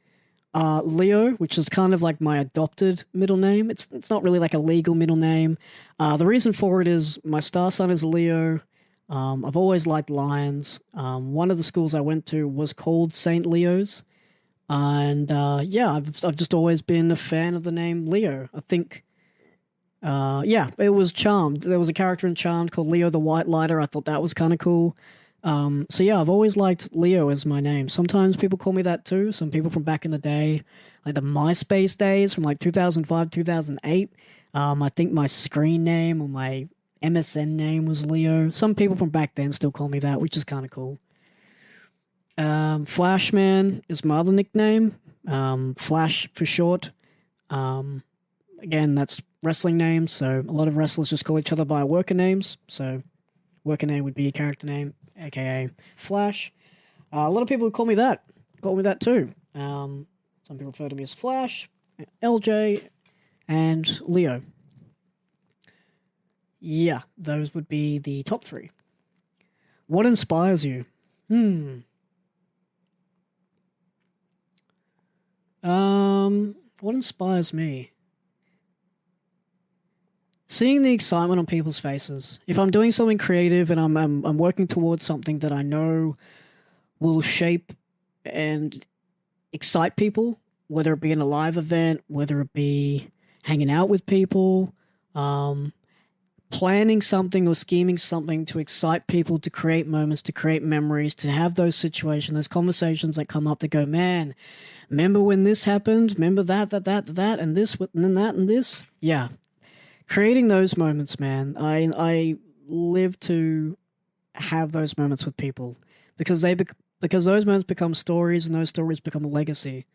Leo, which is kind of like my adopted middle name. It's not really like a legal middle name. The reason for it is my star sign is Leo. I've always liked lions. One of the schools I went to was called St. Leo's. And yeah, I've just always been a fan of the name Leo. I think, yeah, it was Charmed. There was a character in Charmed called Leo the White Lighter. I thought that was kind of cool. So yeah, I've always liked Leo as my name. Sometimes people call me that too. Some people from back in the day, like the MySpace days from like 2005, 2008. I think my screen name or my MSN name was Leo. Some people from back then still call me that, which is kind of cool. Flashman is my other nickname. Flash for short. Again, that's wrestling names, so a lot of wrestlers just call each other by worker names. So worker name would be a character name, aka Flash. A lot of people call me that. Call me that too. Some people refer to me as Flash, LJ, and Leo. Yeah, those would be the top three. What inspires you? What inspires me? seeing the excitement on people's faces. If I'm doing something creative and I'm working towards something that I know will shape and excite people, whether it be in a live event, whether it be hanging out with people, planning something or scheming something to excite people, to create moments, to create memories, to have those situations, those conversations that come up that go, man, remember when this happened? Remember that, and this, and then that, and this? Yeah. Creating those moments, man. I live to have those moments with people because because those moments become stories and those stories become a legacy.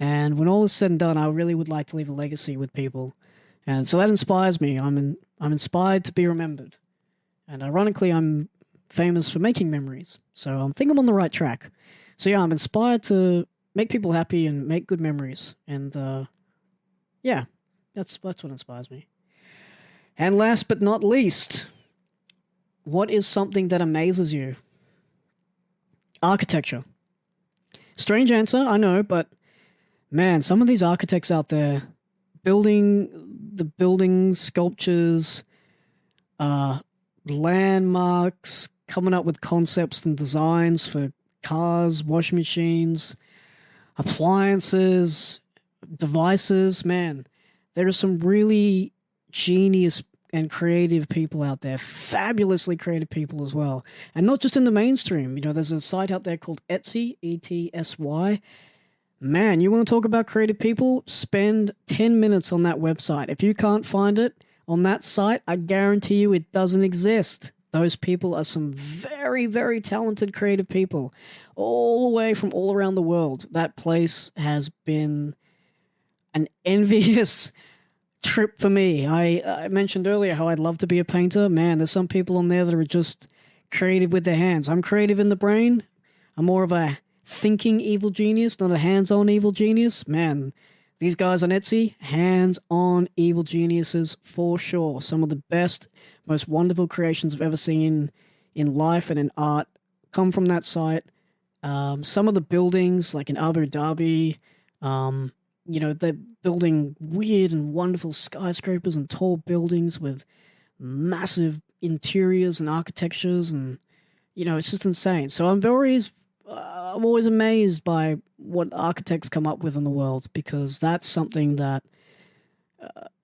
And when all is said and done, I really would like to leave a legacy with people. And so that inspires me. I'm inspired to be remembered. And ironically, I'm famous for making memories. So I think I'm on the right track. So yeah, I'm inspired to make people happy and make good memories. And yeah, that's what inspires me. And last but not least, what is something that amazes you? Architecture. Strange answer, I know, but man, some of these architects out there building the buildings, sculptures, landmarks, coming up with concepts and designs for cars, washing machines, appliances, devices, man, there are some really genius and creative people out there, fabulously creative people as well. And not just in the mainstream. You know, there's a site out there called Etsy, ETSY. Man, you want to talk about creative people? Spend 10 minutes on that website. If you can't find it on that site, I guarantee you it doesn't exist. Those people are some very, very talented creative people, all the way from all around the world. That place has been an envious trip for me. I mentioned earlier how I'd love to be a painter. Man, there's some people on there that are just creative with their hands. I'm creative in the brain. I'm more of a thinking evil genius, not a hands-on evil genius. Man, these guys on Etsy, hands-on evil geniuses for sure. Some of the best, most wonderful creations I've ever seen in life and in art come from that site. Some of the buildings, like in Abu Dhabi, you know, they're building weird and wonderful skyscrapers and tall buildings with massive interiors and architectures, and, you know, it's just insane. So I'm always amazed by what architects come up with in the world, because that's something that,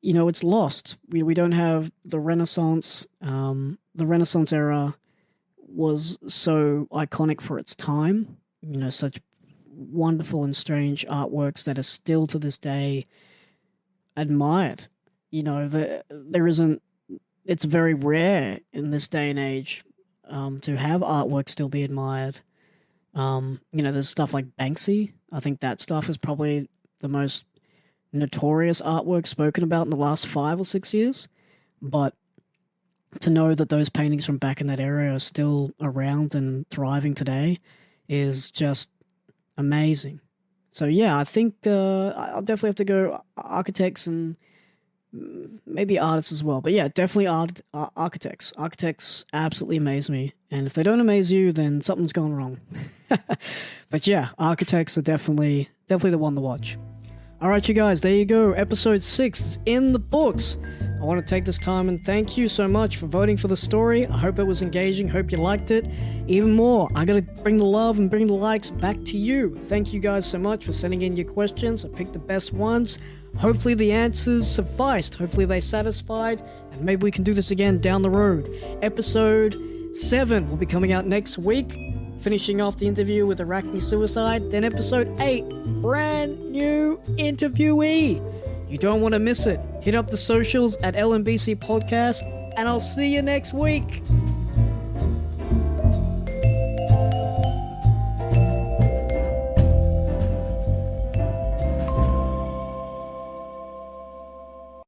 you know, it's lost. We don't have the Renaissance. The Renaissance era was so iconic for its time, you know, such wonderful and strange artworks that are still to this day admired. You know, there isn't, it's very rare in this day and age to have artwork still be admired. You know, there's stuff like Banksy. I think that stuff is probably the most notorious artwork spoken about in the last 5 or 6 years. But to know that those paintings from back in that era are still around and thriving today is just amazing. So yeah, I think I'll definitely have to go architects and maybe artists as well. But yeah, definitely architects. Architects absolutely amaze me. And if they don't amaze you, then something's gone wrong. But yeah, architects are definitely the one to watch. All right, you guys, there you go. Episode 6 is in the books. I want to take this time and thank you so much for voting for the story. I hope it was engaging. Hope you liked it. Even more, I got to bring the love and bring the likes back to you. Thank you guys so much for sending in your questions. I picked the best ones. Hopefully the answers sufficed. Hopefully they satisfied. And maybe we can do this again down the road. Episode 7 will be coming out next week, finishing off the interview with Arachne Suicide. Then episode 8, brand new interviewee. You don't want to miss it. Hit up the socials at LMBC Podcast, and I'll see you next week.